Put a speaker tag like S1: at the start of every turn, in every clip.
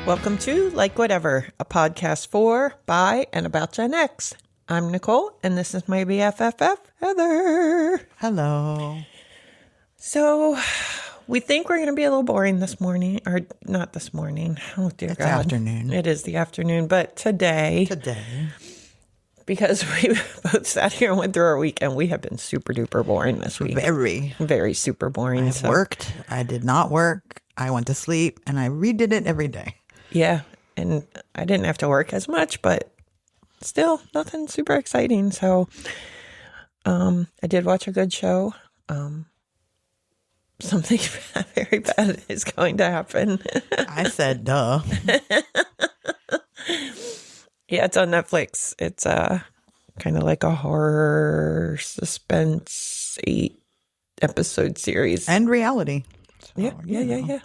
S1: Welcome to Like Whatever, a podcast for, by, and about Gen X. I'm Nicole, and this is my BFFF, Heather.
S2: Hello.
S1: So, we think we're going to be a little boring this morning, or not this morning. Oh, dear
S2: It's
S1: God.
S2: afternoon.
S1: It is the afternoon, but today, because we both sat here and went through our week, and we have been super duper boring this week. Very super boring.
S2: I worked. I did not work. I went to sleep, and I redid it every day.
S1: Yeah, and I didn't have to work as much, but still nothing super exciting. So I did watch a good show. Something very bad is going to happen.
S2: I said, duh.
S1: Yeah, it's on Netflix. It's kind of like a horror suspense 8-episode series.
S2: And reality. So,
S1: Yeah.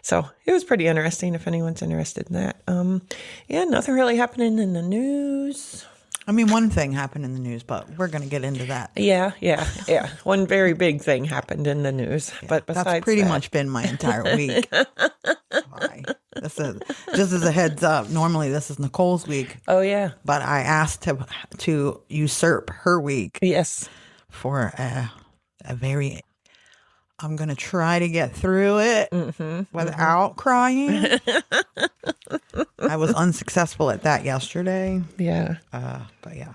S1: So it was pretty interesting if anyone's interested in that. Yeah, nothing really happening in the news.
S2: I mean, one thing happened in the news, but we're going to get into that.
S1: Yeah. One very big thing happened in the news. Yeah, but besides
S2: that's pretty much been my entire week. Sorry. This is, just as a heads up, normally this is Nicole's week.
S1: Oh, yeah.
S2: But I asked to usurp her week.
S1: Yes.
S2: For a very... I'm going to try to get through it without crying. I was unsuccessful at that yesterday.
S1: Yeah.
S2: But yeah.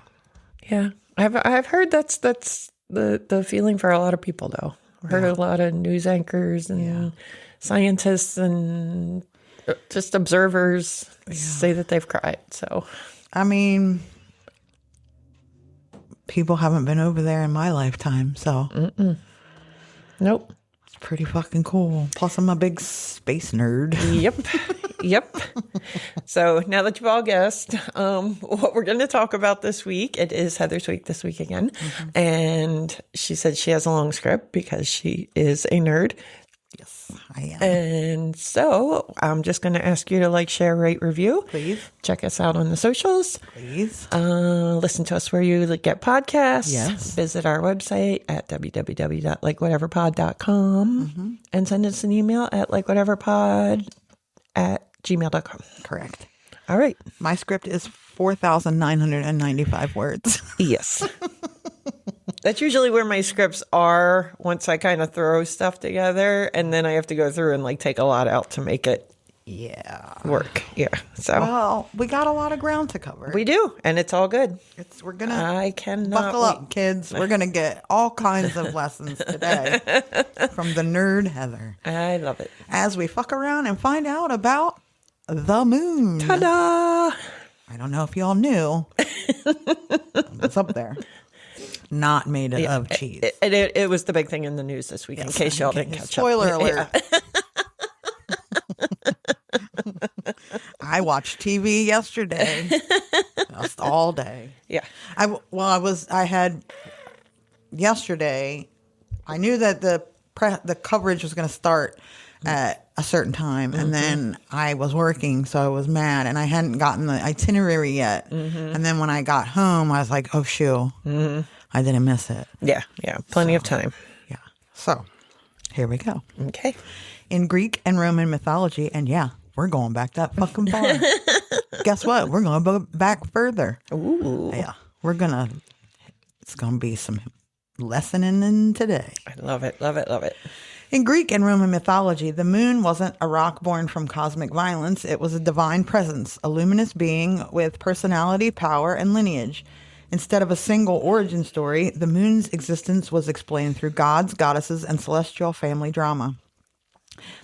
S1: Yeah. I've heard that's the feeling for a lot of people, though. I've heard a lot of news anchors and scientists and just observers say that they've cried. So,
S2: I mean, people haven't been over there in my lifetime, so.
S1: Nope.
S2: It's pretty fucking cool. Plus, I'm a big space nerd.
S1: Yep. So now that you've all guessed what we're going to talk about this week, it is Heather's week this week again. And she said she has a long script because she is a nerd.
S2: Yes, I am.
S1: And so I'm just going to ask you to like, share, rate, review.
S2: Please.
S1: Check us out on the socials.
S2: Please.
S1: Listen to us where you get podcasts.
S2: Yes.
S1: Visit our website at www.likewhateverpod.com and send us an email at likewhateverpod@gmail.com.
S2: Correct.
S1: All right.
S2: My script is 4,995 words.
S1: Yes. That's usually where my scripts are once I kind of throw stuff together, and then I have to go through and take a lot out to make it work. Yeah. So
S2: well, we got a lot of ground to cover.
S1: We do, and it's all good.
S2: We're gonna
S1: wait.
S2: buckle up, kids. We're gonna get all kinds of lessons today from the nerd Heather.
S1: I love it.
S2: As we fuck around and find out about the moon.
S1: Ta-da!
S2: I don't know if y'all knew. It's up there. Not made of cheese.
S1: It was the big thing in the news this week, in case y'all didn't catch up.
S2: Spoiler alert. I watched TV yesterday. Just all day.
S1: Yeah.
S2: Yesterday, I knew that the coverage was going to start at a certain time, and then I was working, so I was mad, and I hadn't gotten the itinerary yet. And then when I got home, I was like, oh, shoo. I didn't miss it.
S1: Yeah. Plenty of time.
S2: Yeah. So, here we go.
S1: Okay.
S2: In Greek and Roman mythology, and we're going back that fucking far. Guess what? We're going to go back further.
S1: Ooh.
S2: Yeah. It's going to be some lessoning in today.
S1: I love it.
S2: In Greek and Roman mythology, the moon wasn't a rock born from cosmic violence. It was a divine presence, a luminous being with personality, power, and lineage. Instead of a single origin story, the moon's existence was explained through gods, goddesses, and celestial family drama.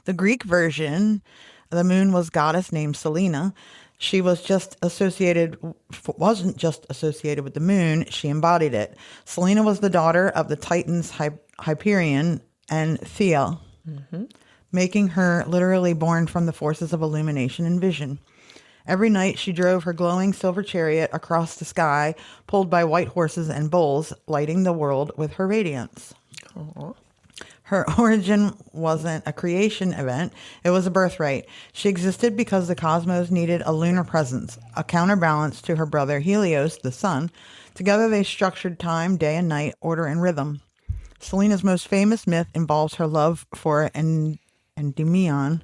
S2: The Greek version, the moon was goddess named Selene. She wasn't just associated with the moon, she embodied it. Selene was the daughter of the Titans Hyperion and Thea, making her literally born from the forces of illumination and vision. Every night she drove her glowing silver chariot across the sky, pulled by white horses and bulls, lighting the world with her radiance.
S1: Aww.
S2: Her origin wasn't a creation event, it was a birthright. She existed because the cosmos needed a lunar presence, a counterbalance to her brother Helios, the sun. Together they structured time, day and night, order and rhythm. Selene's most famous myth involves her love for Endymion,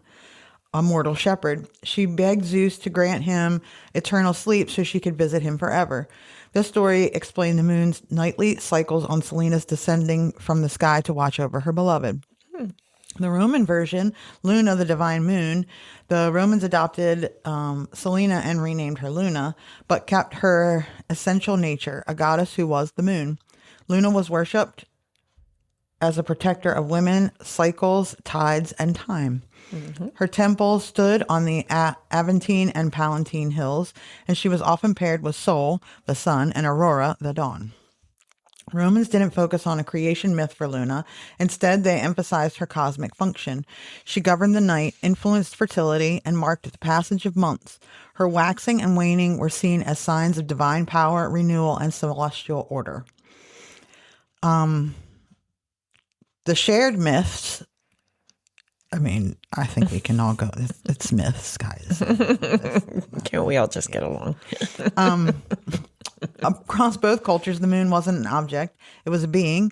S2: a mortal shepherd. She begged Zeus to grant him eternal sleep so she could visit him forever. This story explained the moon's nightly cycles on Selena's descending from the sky to watch over her beloved. The Roman version, Luna, the divine moon, the Romans adopted Selena and renamed her Luna, but kept her essential nature, a goddess who was the moon. Luna was worshipped as a protector of women, cycles, tides, and time. Her temple stood on the Aventine and Palatine hills, and she was often paired with Sol, the sun, and Aurora, the dawn. Romans didn't focus on a creation myth for Luna. Instead, they emphasized her cosmic function. She governed the night, influenced fertility, and marked the passage of months. Her waxing and waning were seen as signs of divine power, renewal, and celestial order. The shared myths, I mean, I think we can all go, it's myths, guys.
S1: Can't we all just get along?
S2: Across both cultures, the moon wasn't an object. It was a being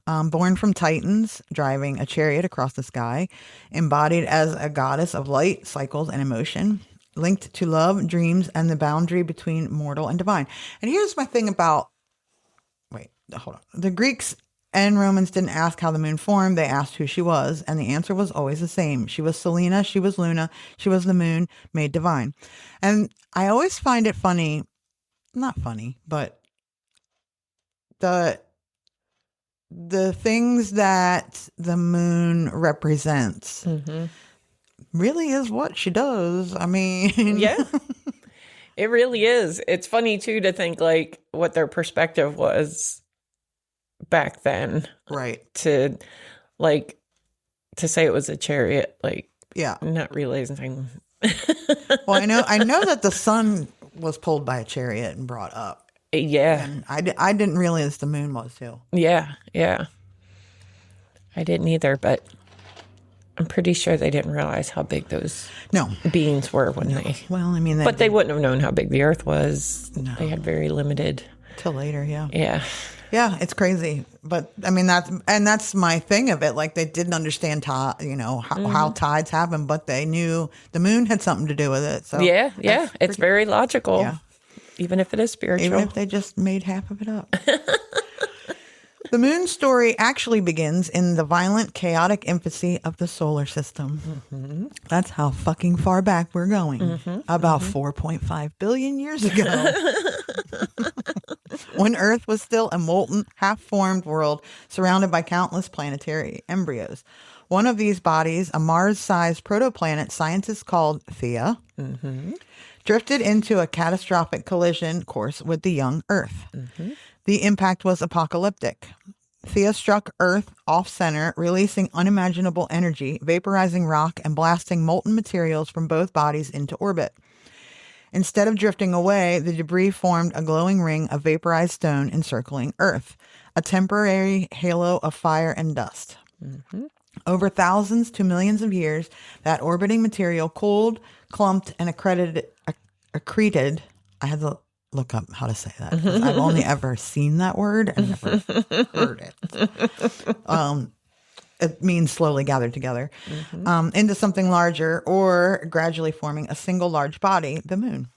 S2: born from Titans, driving a chariot across the sky, embodied as a goddess of light, cycles, and emotion, linked to love, dreams, and the boundary between mortal and divine. And here's my thing about, hold on. The Greeks and Romans didn't ask how the moon formed. They asked who she was, and the answer was always the same. She was Selena, she was Luna, she was the moon, made divine. And I always find it funny, not funny, but the things that the moon represents really is what she does. I mean,
S1: yeah, it really is. It's funny too to think like what their perspective was back then,
S2: right?
S1: To say it was a chariot, like,
S2: yeah,
S1: not realizing.
S2: Well, I know that the sun was pulled by a chariot and brought up.
S1: Yeah,
S2: and I didn't realize the moon was too.
S1: Yeah, I didn't either, but I'm pretty sure they didn't realize how big those beings were when they.
S2: Well, I mean,
S1: they wouldn't have known how big the Earth was. No. They had very limited.
S2: Till later, yeah.
S1: Yeah,
S2: it's crazy, but I mean that's my thing of it. Like they didn't understand how tides happen, but they knew the moon had something to do with it. So
S1: yeah, it's very logical.
S2: Yeah.
S1: Even if it is spiritual,
S2: even if they just made half of it up. The moon story actually begins in the violent, chaotic infancy of the solar system. That's how fucking far back we're going. About 4.5 billion years ago. When Earth was still a molten, half-formed world surrounded by countless planetary embryos. One of these bodies, a Mars-sized protoplanet scientists called Theia, drifted into a catastrophic collision course with the young Earth. The impact was apocalyptic. Theia struck Earth off-center, releasing unimaginable energy, vaporizing rock, and blasting molten materials from both bodies into orbit. Instead of drifting away, the debris formed a glowing ring of vaporized stone encircling Earth, a temporary halo of fire and dust. Over thousands to millions of years, that orbiting material cooled, clumped, and accreted. I had to look up how to say that, because I've only ever seen that word and never heard it. It means slowly gathered together into something larger, or gradually forming a single large body, the moon.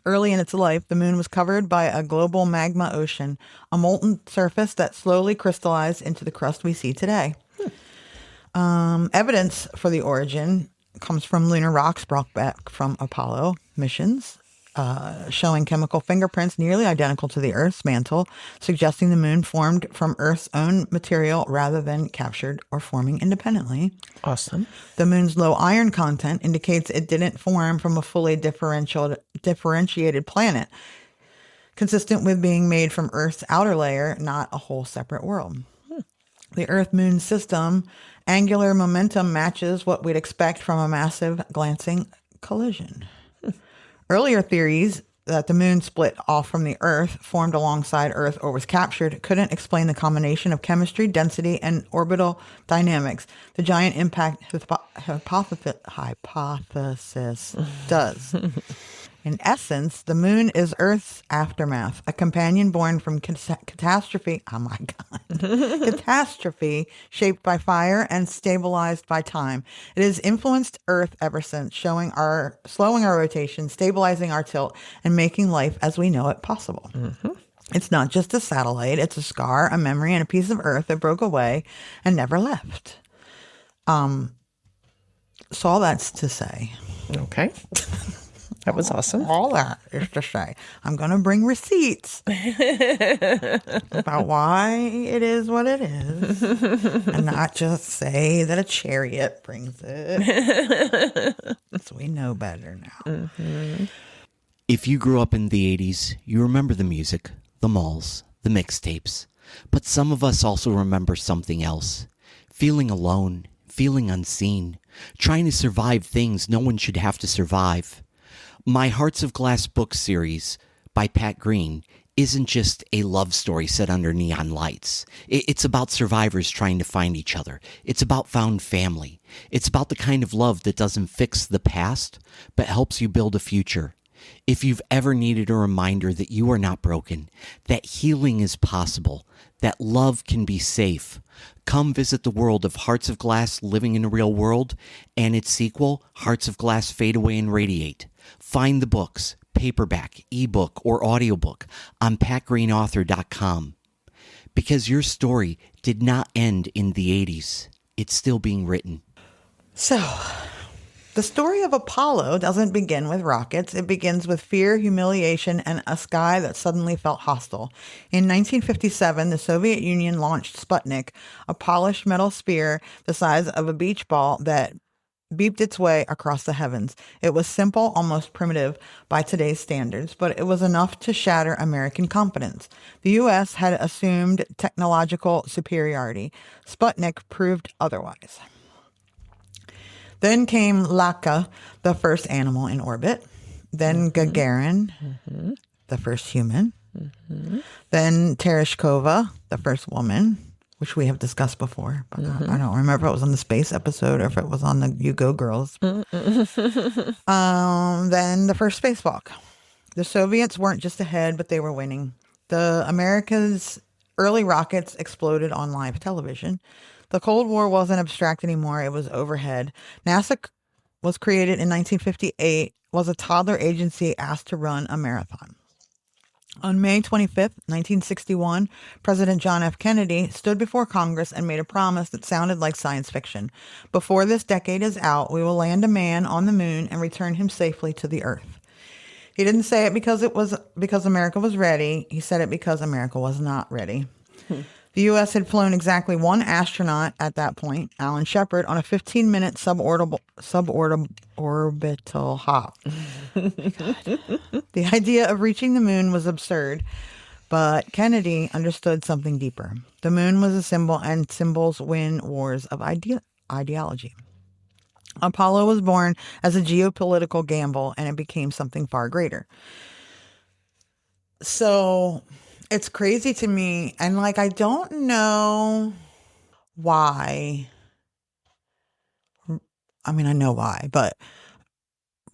S2: Early in its life, the moon was covered by a global magma ocean, a molten surface that slowly crystallized into the crust we see today. Evidence for the origin comes from lunar rocks brought back from Apollo missions, showing chemical fingerprints nearly identical to the Earth's mantle, suggesting the moon formed from Earth's own material rather than captured or forming independently.
S1: Awesome.
S2: The moon's low iron content indicates it didn't form from a fully differentiated planet, consistent with being made from Earth's outer layer, not a whole separate world. The Earth-Moon system angular momentum matches what we'd expect from a massive glancing collision. Earlier theories that the moon split off from the Earth, formed alongside Earth, or was captured couldn't explain the combination of chemistry, density, and orbital dynamics the giant impact hypothesis does. In essence, the moon is Earth's aftermath, a companion born from catastrophe. Oh my God. Catastrophe shaped by fire and stabilized by time. It has influenced Earth ever since, slowing our rotation, stabilizing our tilt, and making life as we know it possible. It's not just a satellite. It's a scar, a memory, and a piece of Earth that broke away and never left. So all that's to say.
S1: Okay. That was awesome.
S2: All that is to say, I'm going to bring receipts about why it is what it is, and not just say that a chariot brings it. So we know better now.
S3: If you grew up in the 80s, you remember the music, the malls, the mixtapes. But some of us also remember something else. Feeling alone, feeling unseen, trying to survive things no one should have to survive. My Hearts of Glass book series by Pat Green isn't just a love story set under neon lights. It's about survivors trying to find each other. It's about found family. It's about the kind of love that doesn't fix the past, but helps you build a future. If you've ever needed a reminder that you are not broken, that healing is possible, that love can be safe, come visit the world of Hearts of Glass Living in a Real World and its sequel, Hearts of Glass Fade Away and Radiate. Find the books, paperback, ebook, or audiobook on patgreenauthor.com. Because your story did not end in the 80s. It's still being written.
S2: So, the story of Apollo doesn't begin with rockets. It begins with fear, humiliation, and a sky that suddenly felt hostile. In 1957, the Soviet Union launched Sputnik, a polished metal sphere the size of a beach ball that beeped its way across the heavens. It was simple, almost primitive by today's standards, but it was enough to shatter American confidence. The U.S. had assumed technological superiority. Sputnik proved otherwise. Then came Laika, the first animal in orbit. Then Gagarin, the first human. Then Tereshkova, the first woman, which we have discussed before. But I don't remember if it was on the space episode or if it was on the You Go Girls. Then the first spacewalk. The Soviets weren't just ahead, but they were winning. The Americas' early rockets exploded on live television. The Cold War wasn't abstract anymore. It was overhead. NASA was created in 1958, was a toddler agency asked to run a marathon. On May 25th, 1961, President John F. Kennedy stood before Congress and made a promise that sounded like science fiction. Before this decade is out, we will land a man on the moon and return him safely to the Earth. He didn't say it because America was ready. He said it because America was not ready. The U.S. had flown exactly one astronaut at that point, Alan Shepard, on a 15-minute suborbital hop. The idea of reaching the moon was absurd, but Kennedy understood something deeper. The moon was a symbol, and symbols win wars of ideology. Apollo was born as a geopolitical gamble, and it became something far greater. So it's crazy to me, and I don't know why. I mean, I know why, but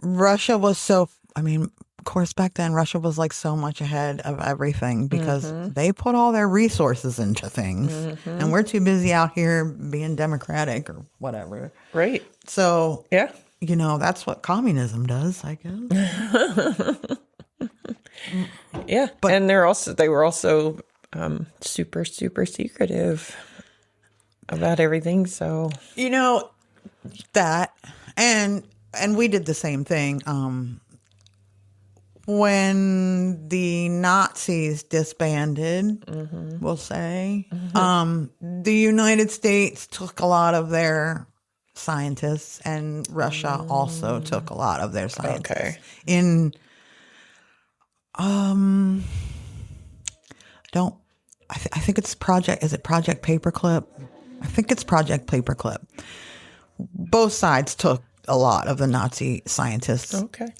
S2: Russia was of course, back then, Russia was so much ahead of everything because they put all their resources into things, and we're too busy out here being democratic or whatever.
S1: Right.
S2: So,
S1: yeah,
S2: that's what communism does, I guess.
S1: Yeah, but, and they were also super, super secretive about everything. So
S2: that, and we did the same thing. When the Nazis disbanded, we'll say, the United States took a lot of their scientists, and Russia also took a lot of their scientists.
S1: Okay.
S2: I think it's Project Paperclip? I think it's Project Paperclip. Both sides took a lot of the Nazi scientists.
S1: Okay.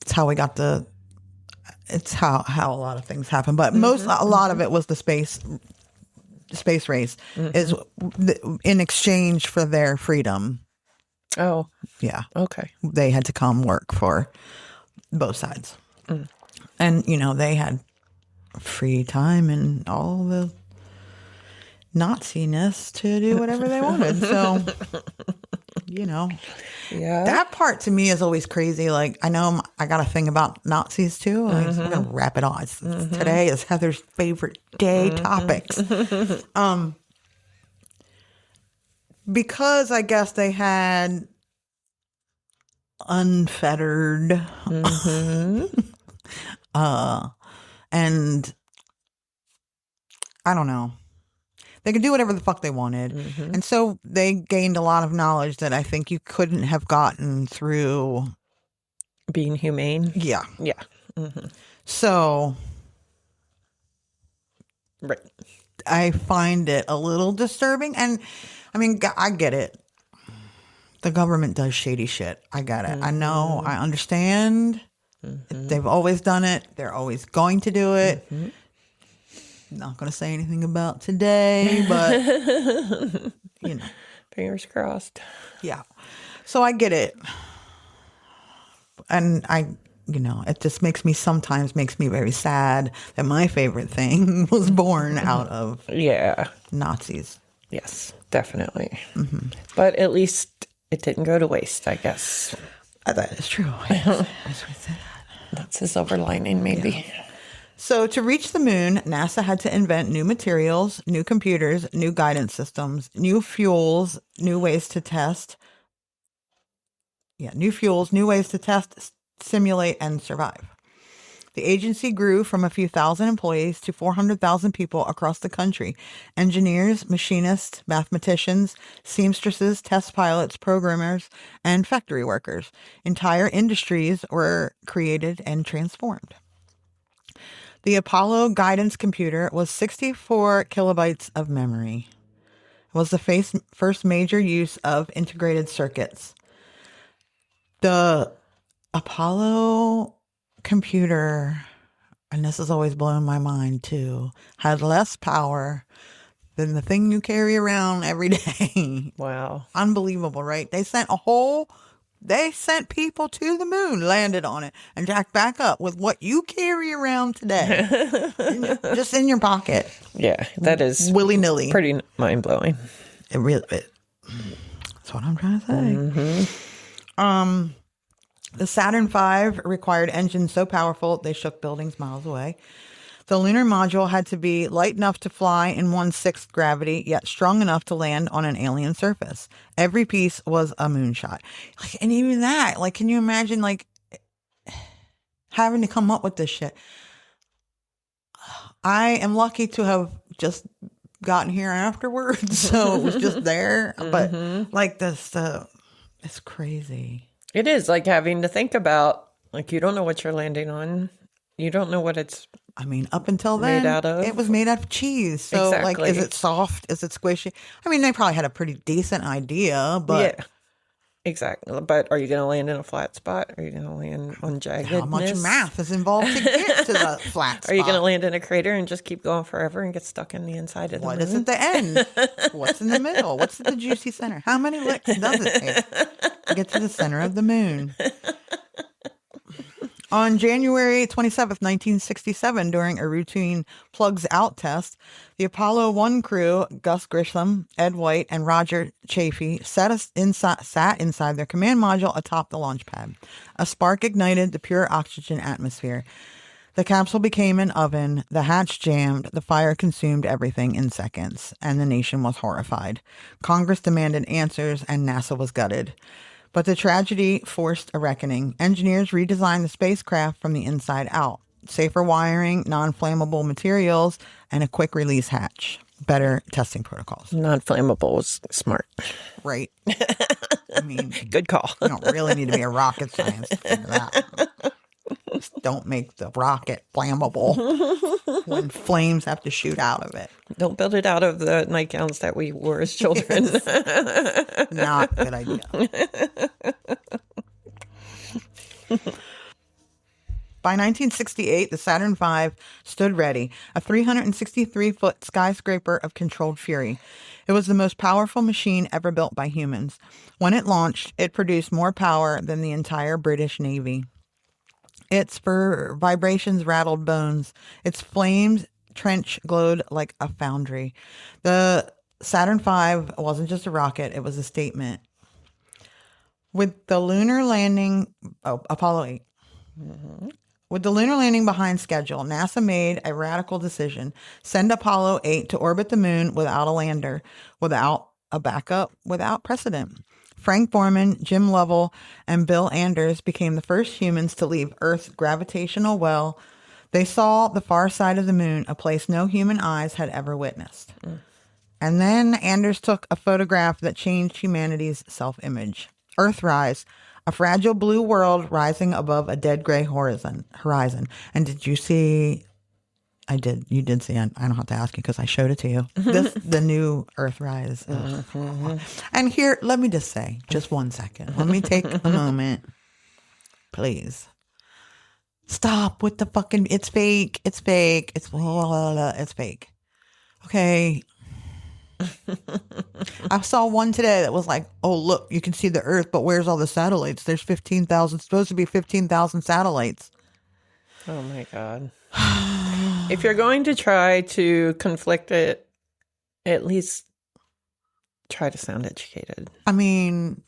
S2: It's how we got it's how a lot of things happen. But a lot of it was the space race is in exchange for their freedom.
S1: Oh.
S2: Yeah.
S1: Okay.
S2: They had to come work for both sides. And, they had free time and all the Nazi-ness to do whatever they wanted. So,
S1: Yeah.
S2: that part to me is always crazy. Like, I know I got a thing about Nazis too. Like, we're going to wrap it on. Today is Heather's favorite day topics. Because I guess they had unfettered and I don't know. They could do whatever the fuck they wanted. And so they gained a lot of knowledge that I think you couldn't have gotten through
S1: Being humane.
S2: Yeah.
S1: Yeah.
S2: So
S1: Right.
S2: I find it a little disturbing. And I mean, I get it. The government does shady shit. I get it. I know. I understand. They've always done it. They're always going to do it. Not going to say anything about today, but,
S1: Fingers crossed.
S2: Yeah. So I get it. And it just makes me very sad that my favorite thing was born out of
S1: Yeah.
S2: Nazis.
S1: Yes, definitely. But at least it didn't go to waste, I guess.
S2: That is true. Yes.
S1: That's a silver lining, maybe.
S2: So to reach the moon, NASA had to invent new materials, new computers, new guidance systems, new fuels, new ways to test. New fuels, new ways to test, simulate, and survive. The agency grew from a few thousand employees to 400,000 people across the country. Engineers, machinists, mathematicians, seamstresses, test pilots, programmers, and factory workers. Entire industries were created and transformed. The Apollo guidance computer was 64 kilobytes of memory. It was the first major use of integrated circuits. The Apollo computer, and this has always blown my mind too, had less power than the thing you carry around every day.
S1: Wow.
S2: Unbelievable, right? They sent people to the moon, landed on it, and jacked back up with what you carry around today. Just in your pocket.
S1: Yeah, that is
S2: willy-nilly.
S1: Pretty mind-blowing.
S2: That's what I'm trying to say. The Saturn V required engines so powerful they shook buildings miles away. The lunar module had to be light enough to fly in 1/6 gravity, yet strong enough to land on an alien surface. Every piece was a moonshot. And even that, can you imagine, having to come up with this shit? I am lucky to have just gotten here afterwards, so it was just there. But, it's crazy.
S1: It is having to think about, you don't know what you're landing on. You don't know what it's
S2: up until then,
S1: made out of.
S2: It was made out of cheese. So,
S1: Exactly.
S2: Is it soft? Is it squishy? They probably had a pretty decent idea, but...
S1: Yeah, exactly. But are you going to land in a flat spot? Are you going to land on jaggedness?
S2: How much math is involved to get to the flat spot?
S1: Are you going to land in a crater and just keep going forever and get stuck in the inside of the moon?
S2: What is at the end? What's in the middle? What's the juicy center? How many licks does it take to get to the center of the moon? On January 27th, 1967, during a routine plugs out test, the Apollo 1 crew, Gus Grissom, Ed White, and Roger Chaffee, sat inside their command module atop the launch pad. A spark ignited the pure oxygen atmosphere. The capsule became an oven, the hatch jammed, the fire consumed everything in seconds, and the nation was horrified. Congress demanded answers, and NASA was gutted. But the tragedy forced a reckoning. Engineers redesigned the spacecraft from the inside out. Safer wiring, non-flammable materials, and a quick-release hatch. Better testing protocols.
S1: Non-flammable was smart.
S2: Right.
S1: Good call.
S2: You don't really need to be a rocket scientist to figure that out. Just don't make the rocket flammable when flames have to shoot out of it.
S1: Don't build it out of the nightgowns that we wore as children.
S2: Not a good idea. By 1968, the Saturn V stood ready, a 363-foot skyscraper of controlled fury. It was the most powerful machine ever built by humans. When it launched, it produced more power than the entire British Navy. Its vibrations rattled bones. Its flamed trench glowed like a foundry. The Saturn V wasn't just a rocket, it was a statement. With the lunar landing, Apollo 8. With the lunar landing behind schedule, NASA made a radical decision. Send Apollo 8 to orbit the moon without a lander, without a backup, without precedent. Frank Borman, Jim Lovell, and Bill Anders became the first humans to leave Earth's gravitational well. They saw the far side of the moon, a place no human eyes had ever witnessed. And then Anders took a photograph that changed humanity's self-image. Earthrise, a fragile blue world rising above a dead gray horizon. And did you see... I did. You did see it. I don't have to ask you because I showed it to you. The new Earthrise. And here, let me just say, just 1 second. Let me take a moment. Please. Stop with the fucking, it's fake. It's fake. It's fake. Okay. I saw one today that was like, oh, look, you can see the Earth, but where's all the satellites? There's 15,000, supposed to be 15,000 satellites.
S1: Oh my God. If you're going to try to conflict it, at least try to sound educated.
S2: I mean,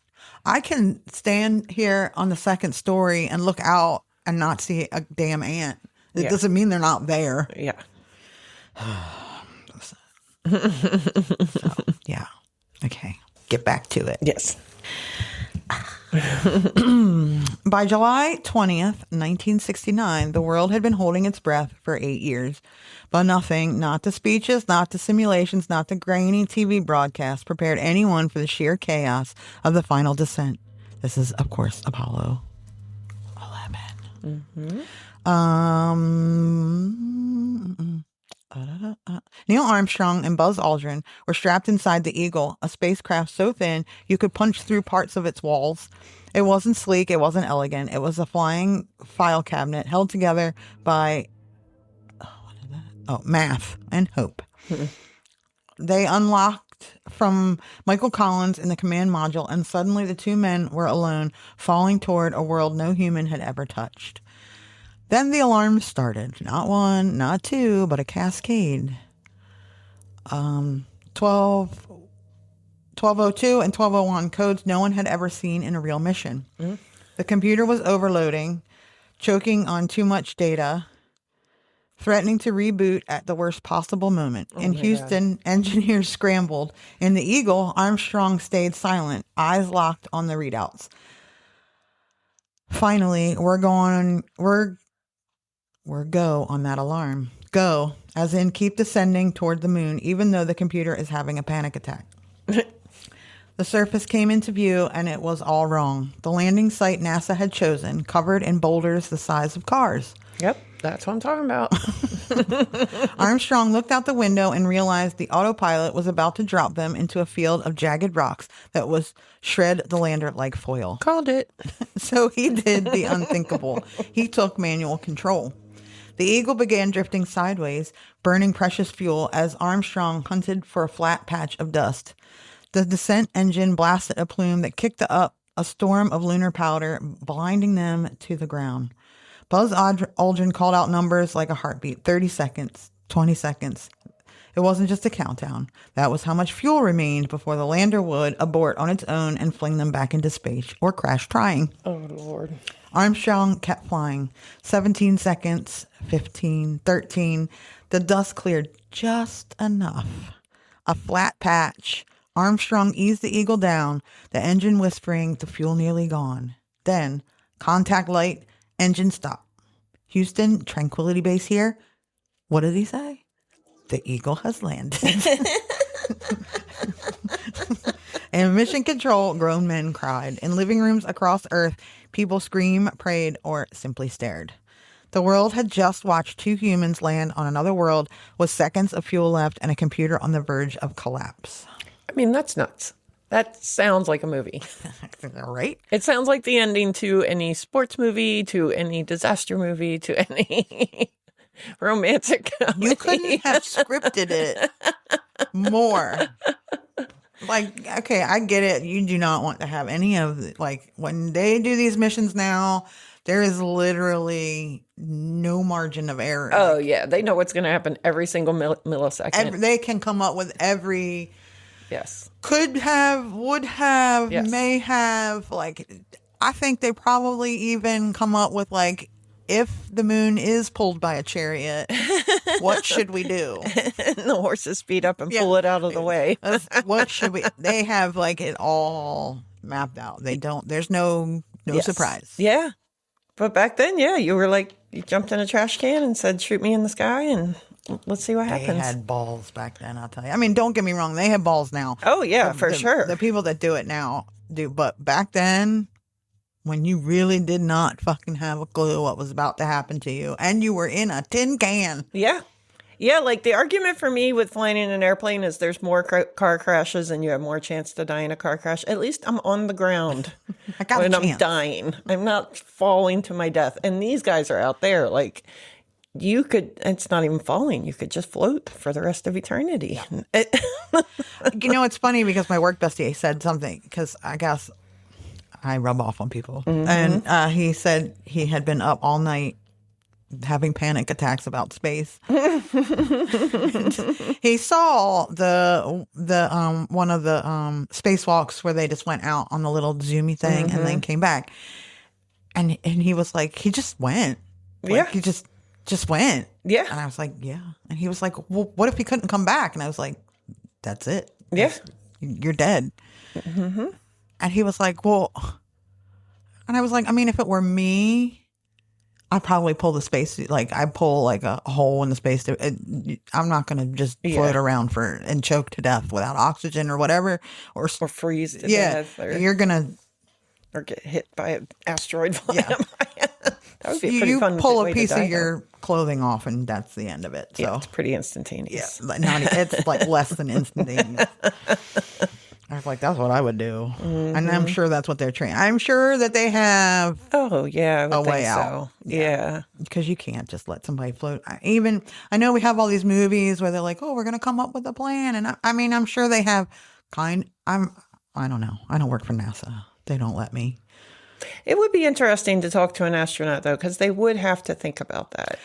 S2: I can stand here on the second story and look out and not see a damn ant. It doesn't mean they're not there.
S1: Yeah.
S2: So, yeah. Okay. Get back to it.
S1: Yes.
S2: By July 20th, 1969, the world had been holding its breath for 8 years. But nothing, not the speeches, not the simulations, not the grainy TV broadcasts, prepared anyone for the sheer chaos of the final descent. This is, of course, Apollo 11. Neil Armstrong and Buzz Aldrin were strapped inside the Eagle, a spacecraft so thin you could punch through parts of its walls. It wasn't sleek, it wasn't elegant. It was a flying file cabinet held together by math and hope. They unlocked from Michael Collins in the command module, and suddenly the two men were alone, falling toward a world no human had ever touched. Then the alarms started. Not one, not two, but a cascade. 1202 and 1201 codes no one had ever seen in a real mission. The computer was overloading, choking on too much data, threatening to reboot at the worst possible moment. In Houston, engineers scrambled. In the Eagle, Armstrong stayed silent, eyes locked on the readouts. Finally, we're go on that alarm. Go, as in keep descending toward the moon, even though the computer is having a panic attack. The surface came into view, and it was all wrong. The landing site NASA had chosen, covered in boulders the size of cars.
S1: Yep, that's what I'm talking about.
S2: Armstrong looked out the window and realized the autopilot was about to drop them into a field of jagged rocks that was shred the lander like foil.
S1: Called it.
S2: So he did the unthinkable. He took manual control. The Eagle began drifting sideways, burning precious fuel as Armstrong hunted for a flat patch of dust. The descent engine blasted a plume that kicked up a storm of lunar powder, blinding them to the ground. Buzz Aldrin called out numbers like a heartbeat. 30 seconds, 20 seconds. It wasn't just a countdown. That was how much fuel remained before the lander would abort on its own and fling them back into space or crash trying.
S1: Oh, Lord.
S2: Armstrong kept flying. 17 seconds, 15, 13. The dust cleared just enough. A flat patch. Armstrong eased the Eagle down, the engine whispering, the fuel nearly gone. Then, contact light, engine stop. Houston, Tranquility Base here. What did he say? The Eagle has landed. In mission control, grown men cried. In living rooms across Earth, people screamed, prayed, or simply stared. The world had just watched two humans land on another world with seconds of fuel left and a computer on the verge of collapse.
S1: I mean, that's nuts. That sounds like a movie.
S2: Right?
S1: It sounds like the ending to any sports movie, to any disaster movie, to any romantic comedy.
S2: You couldn't have scripted it more. Like, okay, I get it. You do not want to have any of the, like, when they do these missions now, there is literally no margin of error.
S1: Oh, yeah. They know what's going to happen every single millisecond.
S2: They can come up with every
S1: Yes.
S2: could have, would have,
S1: Yes.
S2: may have. Like, I think they probably even come up with, like, if the moon is pulled by a chariot, what should we do?
S1: And the horses speed up and pull it out of the way.
S2: What should we? They have like it all mapped out. They don't. There's no
S1: Yes.
S2: surprise.
S1: Yeah. But back then, yeah, you were like, you jumped in a trash can and said, shoot me in the sky and let's see what
S2: They
S1: happens.
S2: had balls back then. I'll tell you. I mean, don't get me wrong. They have balls now.
S1: Oh, yeah, for sure.
S2: The people that do it now do. But back then, when you really did not fucking have a clue what was about to happen to you, and you were in a tin can.
S1: Yeah. Yeah, like the argument for me with flying in an airplane is there's more car crashes and you have more chance to die in a car crash. At least I'm on the ground
S2: I got a
S1: when I'm
S2: chance.
S1: dying. I'm not falling to my death. And these guys are out there like you could, it's not even falling. You could just float for the rest of eternity.
S2: You know, it's funny because my work bestie said something because I guess I rub off on people. And he said he had been up all night having panic attacks about space. He saw the one of the spacewalks where they just went out on the little zoomy thing and then came back. And he was like, he just went. Like,
S1: Yeah.
S2: he just went.
S1: Yeah.
S2: And I was like, yeah. And he was like, well, what if he couldn't come back? And I was like, that's it.
S1: Yeah.
S2: You're dead. And he was like, well, and I was like, I mean, if it were me, I'd probably pull the space, like I pull like a hole in the space. I'm not going to just float around and choke to death without oxygen or whatever. Or
S1: freeze to
S2: yeah,
S1: death. Or
S2: you're going to.
S1: Or get hit by an asteroid flying
S2: Yeah.
S1: by. That would be a pretty
S2: You
S1: fun
S2: pull
S1: way
S2: a
S1: to
S2: piece
S1: die,
S2: of your clothing off and that's the end of it. So
S1: yeah, it's pretty instantaneous.
S2: yeah, it's like less than instantaneous. I was like, that's what I would do. And I'm sure that's what they're training. I'm sure that they have
S1: Oh, yeah. I would
S2: way
S1: think
S2: out.
S1: So. Yeah.
S2: because you can't just let somebody float. I know we have all these movies where they're like, oh, we're going to come up with a plan. And I mean, I'm sure they have I don't know. I don't work for NASA. They don't let me.
S1: It would be interesting to talk to an astronaut, though, because they would have to think about that.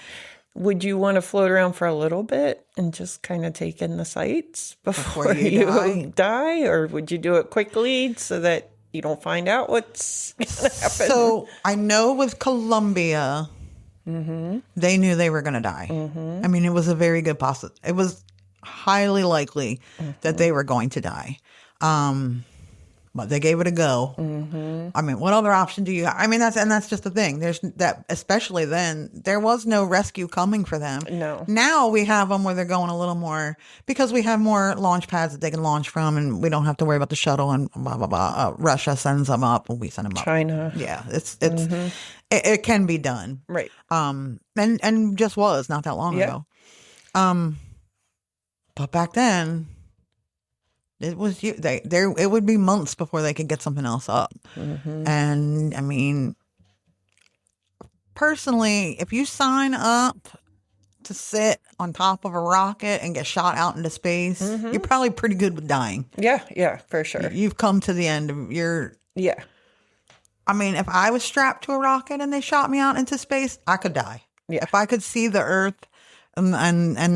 S1: Would you want to float around for a little bit and just kind of take in the sights before you die? Or would you do it quickly so that you don't find out what's going to happen?
S2: So I know with Columbia, they knew they were going to die. I mean, it was a very good possibility. It was highly likely that they were going to die. But they gave it a go. I mean, what other option do you have? I mean, that's just the thing. There's that, especially then, there was no rescue coming for them.
S1: No.
S2: Now we have them where they're going a little more, because we have more launch pads that they can launch from, and we don't have to worry about the shuttle and blah, blah, blah. Russia sends them up, and we send them up.
S1: China.
S2: Yeah, it can be done.
S1: Right.
S2: And just was not that long ago. But back then, it was it would be months before they could get something else up. And I mean, personally, if you sign up to sit on top of a rocket and get shot out into space, you're probably pretty good with dying.
S1: Yeah, for sure.
S2: You've come to the end of your.
S1: Yeah.
S2: I mean, if I was strapped to a rocket and they shot me out into space, I could die.
S1: Yeah.
S2: If I could see the Earth and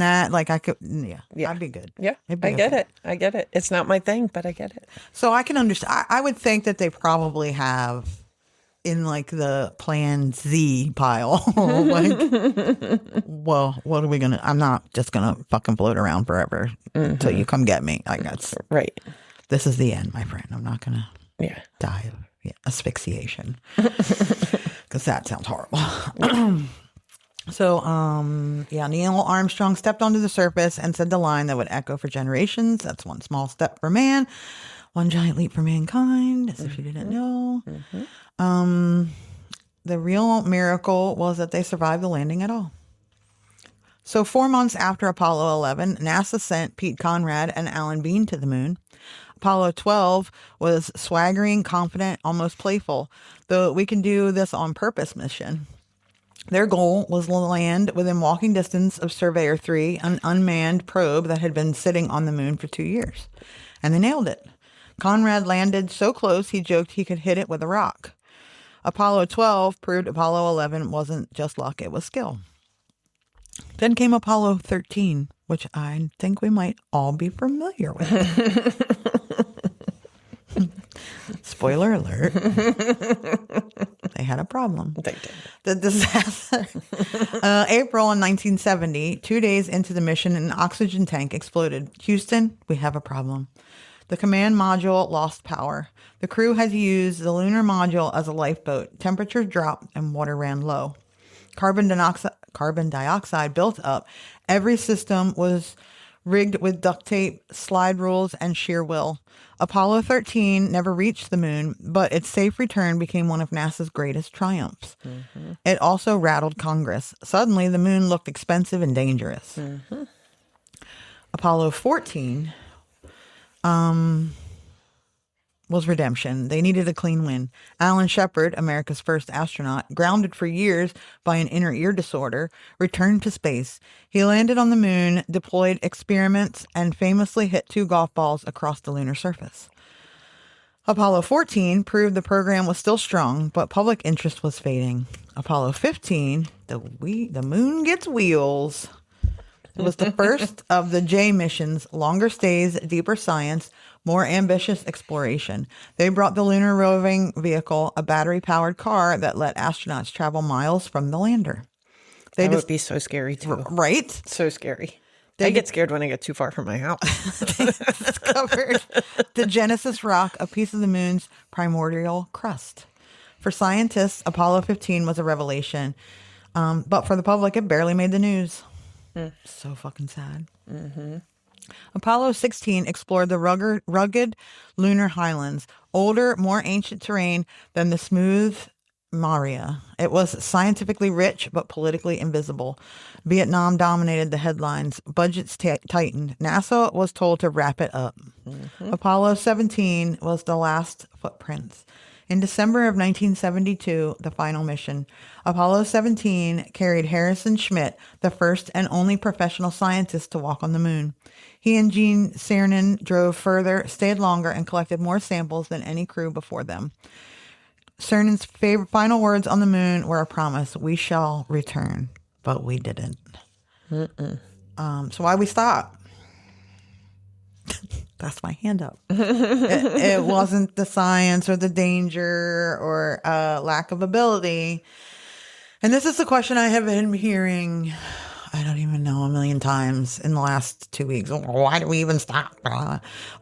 S2: that, like I could, I'd be good.
S1: Yeah,
S2: It'd be
S1: I get
S2: okay.
S1: it. I get it. It's not my thing, but I get it.
S2: So I can understand. I would think that they probably have in like the Plan Z pile. Like, well, what are we gonna? I'm not just gonna fucking float around forever until you come get me. Like that's
S1: Right.
S2: This is the end, my friend. I'm not gonna die of asphyxiation because that sounds horrible. So, Neil Armstrong stepped onto the surface and said the line that would echo for generations. That's one small step for man, one giant leap for mankind, as if you didn't know. The real miracle was that they survived the landing at all. So 4 months after Apollo 11, NASA sent Pete Conrad and Alan Bean to the moon. Apollo 12 was swaggering, confident, almost playful, the "we can do this on purpose" mission. Their goal was to land within walking distance of Surveyor 3, an unmanned probe that had been sitting on the moon for 2 years. and they nailed it. Conrad landed so close he joked he could hit it with a rock. Apollo 12 proved Apollo 11 wasn't just luck, it was skill. Then came Apollo 13, which I think we might all be familiar with. Spoiler alert. They had a problem.
S1: They did.
S2: The disaster. April in 1970, 2 days into the mission, an oxygen tank exploded. Houston, we have a problem. The command module lost power. The crew had to use the lunar module as a lifeboat. Temperatures dropped and water ran low. Carbon dioxide built up. Every system was rigged with duct tape, slide rules, and sheer will. Apollo 13 never reached the moon, but its safe return became one of NASA's greatest triumphs. Mm-hmm. It also rattled Congress. Suddenly, the moon looked expensive and dangerous. Mm-hmm. Apollo 14 was redemption. They needed a clean win. Alan Shepard, America's first astronaut, grounded for years by an inner ear disorder, returned to space. He landed on the moon, deployed experiments, and famously hit 2 golf balls across the lunar surface. Apollo 14 proved the program was still strong, but public interest was fading. Apollo 15, the moon gets wheels. It was the first of the J missions, longer stays, deeper science, more ambitious exploration. They brought the lunar roving vehicle, a battery-powered car that let astronauts travel miles from the lander.
S1: That would be so scary, too.
S2: Right?
S1: So scary. I get scared when I get too far from my house.
S2: They discovered the Genesis rock, a piece of the moon's primordial crust. For scientists, Apollo 15 was a revelation. But for the public, it barely made the news. So fucking sad. Mm-hmm. Apollo 16 explored the rugged lunar highlands, older, more ancient terrain than the smooth Maria. It was scientifically rich, but politically invisible. Vietnam dominated the headlines. Budgets tightened. NASA was told to wrap it up. Mm-hmm. Apollo 17 was the last footprints. In December of 1972, the final mission, Apollo 17 carried Harrison Schmitt, the first and only professional scientist to walk on the moon. He and Gene Cernan drove further, stayed longer, and collected more samples than any crew before them. Cernan's final words on the moon were a promise: "We shall return," but we didn't. So why we stop? That's my hand up. It wasn't the science or the danger or lack of ability. And this is the question I have been hearing, I don't even know, a million times in the last 2 weeks. Why do we even stop?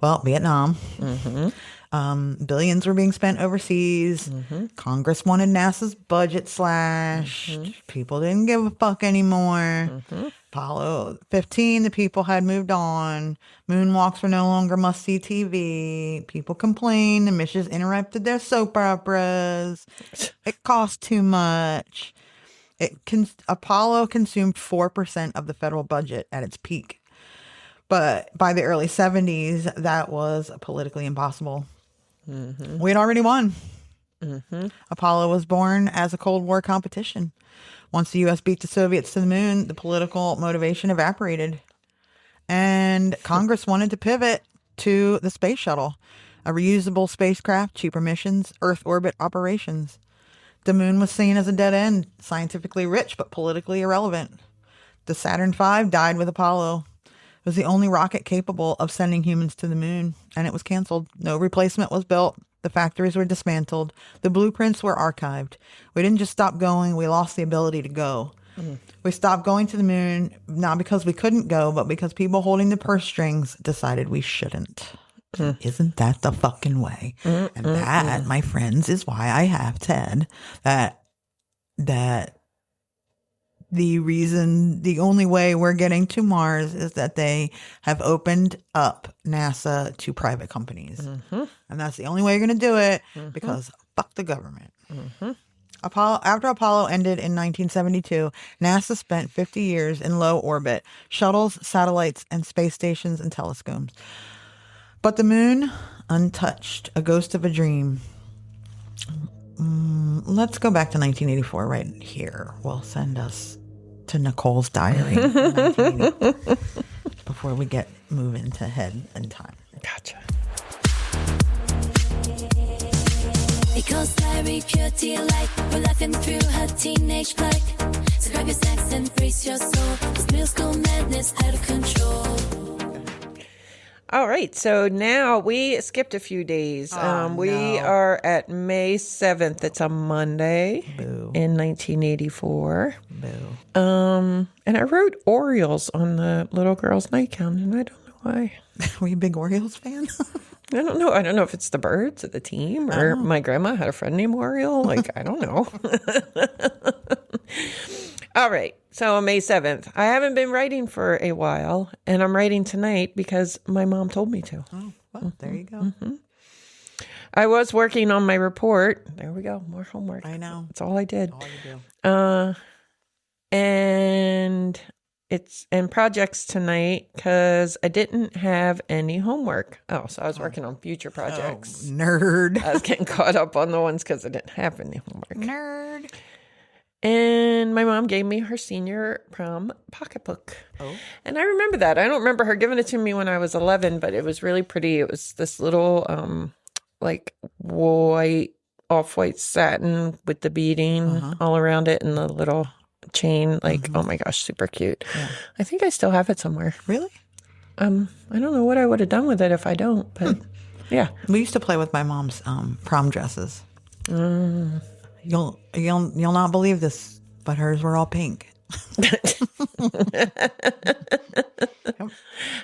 S2: Well, Vietnam. Mm-hmm. Billions were being spent overseas. Mm-hmm. Congress wanted NASA's budget slashed. Mm-hmm. People didn't give a fuck anymore. Mm-hmm. Apollo 15, the people had moved on. Moonwalks were no longer must-see TV. People complained. The missions interrupted their soap operas. It cost too much. Apollo consumed 4% of the federal budget at its peak. But by the early 70s, that was politically impossible. Mm-hmm. We had already won. Mm-hmm. Apollo was born as a Cold War competition. Once the U.S. beat the Soviets to the moon, the political motivation evaporated. And Congress wanted to pivot to the space shuttle, a reusable spacecraft, cheaper missions, Earth orbit operations. The moon was seen as a dead end, scientifically rich but politically irrelevant. The Saturn V died with Apollo. It was the only rocket capable of sending humans to the moon, and it was canceled. No replacement was built. The factories were dismantled. The blueprints were archived. We didn't just stop going. We lost the ability to go. Mm-hmm. We stopped going to the moon, not because we couldn't go, but because people holding the purse strings decided we shouldn't. Isn't that the fucking way? And that, my friends, is why I have said that the only way we're getting to Mars is that they have opened up NASA to private companies. Mm-hmm. And that's the only way you're going to do it, because fuck the government. Mm-hmm. After Apollo ended in 1972, NASA spent 50 years in low orbit, shuttles, satellites, and space stations and telescopes. But the moon, untouched, a ghost of a dream. Let's go back to 1984 right here. We'll send us to Nicole's diary before we get moving to head in time.
S1: Gotcha.
S4: Because Larry pure delight, we're laughing through her teenage plight. So grab your snacks and brace your soul. This middle school madness out of control.
S1: All right, so now we skipped a few days. We are at May 7th. It's a Monday in 1984.
S2: Boo.
S1: And I wrote Orioles on the little girl's nightgown, and I don't know why.
S2: Were you a big Orioles fan?
S1: I don't know. I don't know if it's the birds or the team or my grandma had a friend named Oriole. Like, I don't know. All right. So on May 7th, I haven't been writing for a while, and I'm writing tonight because my mom told me to.
S2: Oh, well, there you go.
S1: I was working on my report. There we go. More homework.
S2: I know.
S1: That's all I did.
S2: All you do.
S1: And it's in projects tonight because I didn't have any homework. Oh, so I was working on future projects.
S2: Oh, nerd.
S1: I was getting caught up on the ones because I didn't have any homework.
S2: Nerd.
S1: And my mom gave me her senior prom pocketbook.
S2: Oh.
S1: And I remember that. I don't remember her giving it to me when I was 11, but it was really pretty. It was this little, like white, off-white satin with the beading all around it and the little chain. Like, oh my gosh, super cute. Yeah. I think I still have it somewhere.
S2: Really?
S1: I don't know what I would have done with it if I don't, but yeah.
S2: We used to play with my mom's prom dresses. You'll not believe this, but hers were all pink.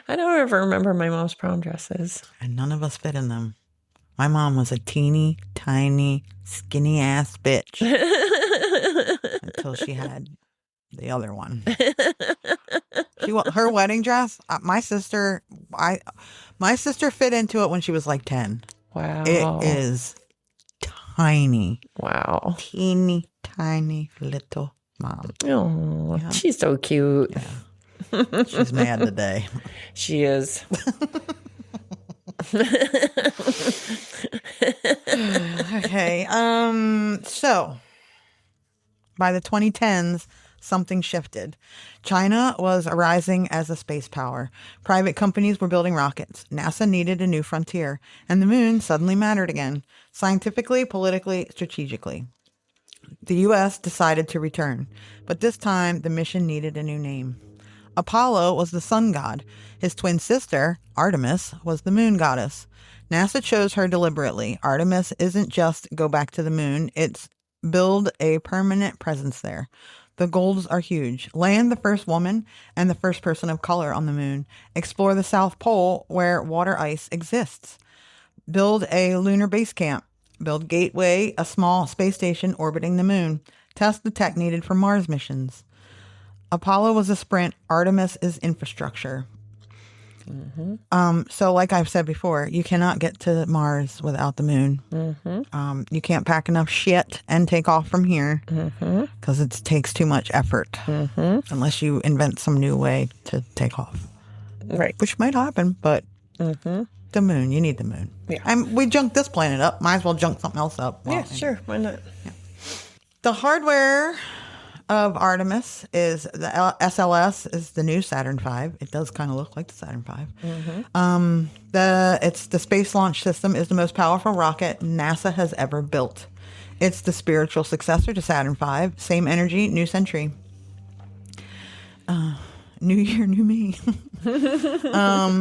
S1: I don't ever remember my mom's prom dresses.
S2: And none of us fit in them. My mom was a teeny, tiny, skinny ass bitch. Until she had the other one. Her wedding dress, my sister fit into it when she was like 10.
S1: Wow.
S2: It is tiny.
S1: Wow.
S2: Teeny, tiny little mom.
S1: Oh, yeah. She's so cute.
S2: Yeah. She's mad today.
S1: She is.
S2: Okay. So by the 2010s, something shifted. China was arising as a space power. Private companies were building rockets. NASA needed a new frontier. And the moon suddenly mattered again. Scientifically, politically, strategically. The U.S. decided to return. But this time, the mission needed a new name. Apollo was the sun god. His twin sister, Artemis, was the moon goddess. NASA chose her deliberately. Artemis isn't just go back to the moon. It's build a permanent presence there. The goals are huge. Land the first woman and the first person of color on the moon. Explore the South Pole where water ice exists. Build a lunar base camp. Build Gateway, a small space station orbiting the moon. Test the tech needed for Mars missions. Apollo was a sprint. Artemis is infrastructure. So like I've said before, you cannot get to Mars without the moon. You can't pack enough shit and take off from here because it takes too much effort unless you invent some new way to take off.
S1: Right.
S2: Which might happen, but the moon, you need the moon.
S1: Yeah.
S2: We junked this planet up. Might as well junk something else up.
S1: Yeah, sure. Why not?
S2: Yeah. The hardware of Artemis is the SLS is the new Saturn V. It does kind of look like the Saturn V. The Space Launch System is the most powerful rocket NASA has ever built. It's the spiritual successor to Saturn V. Same energy, new century. New year, new me.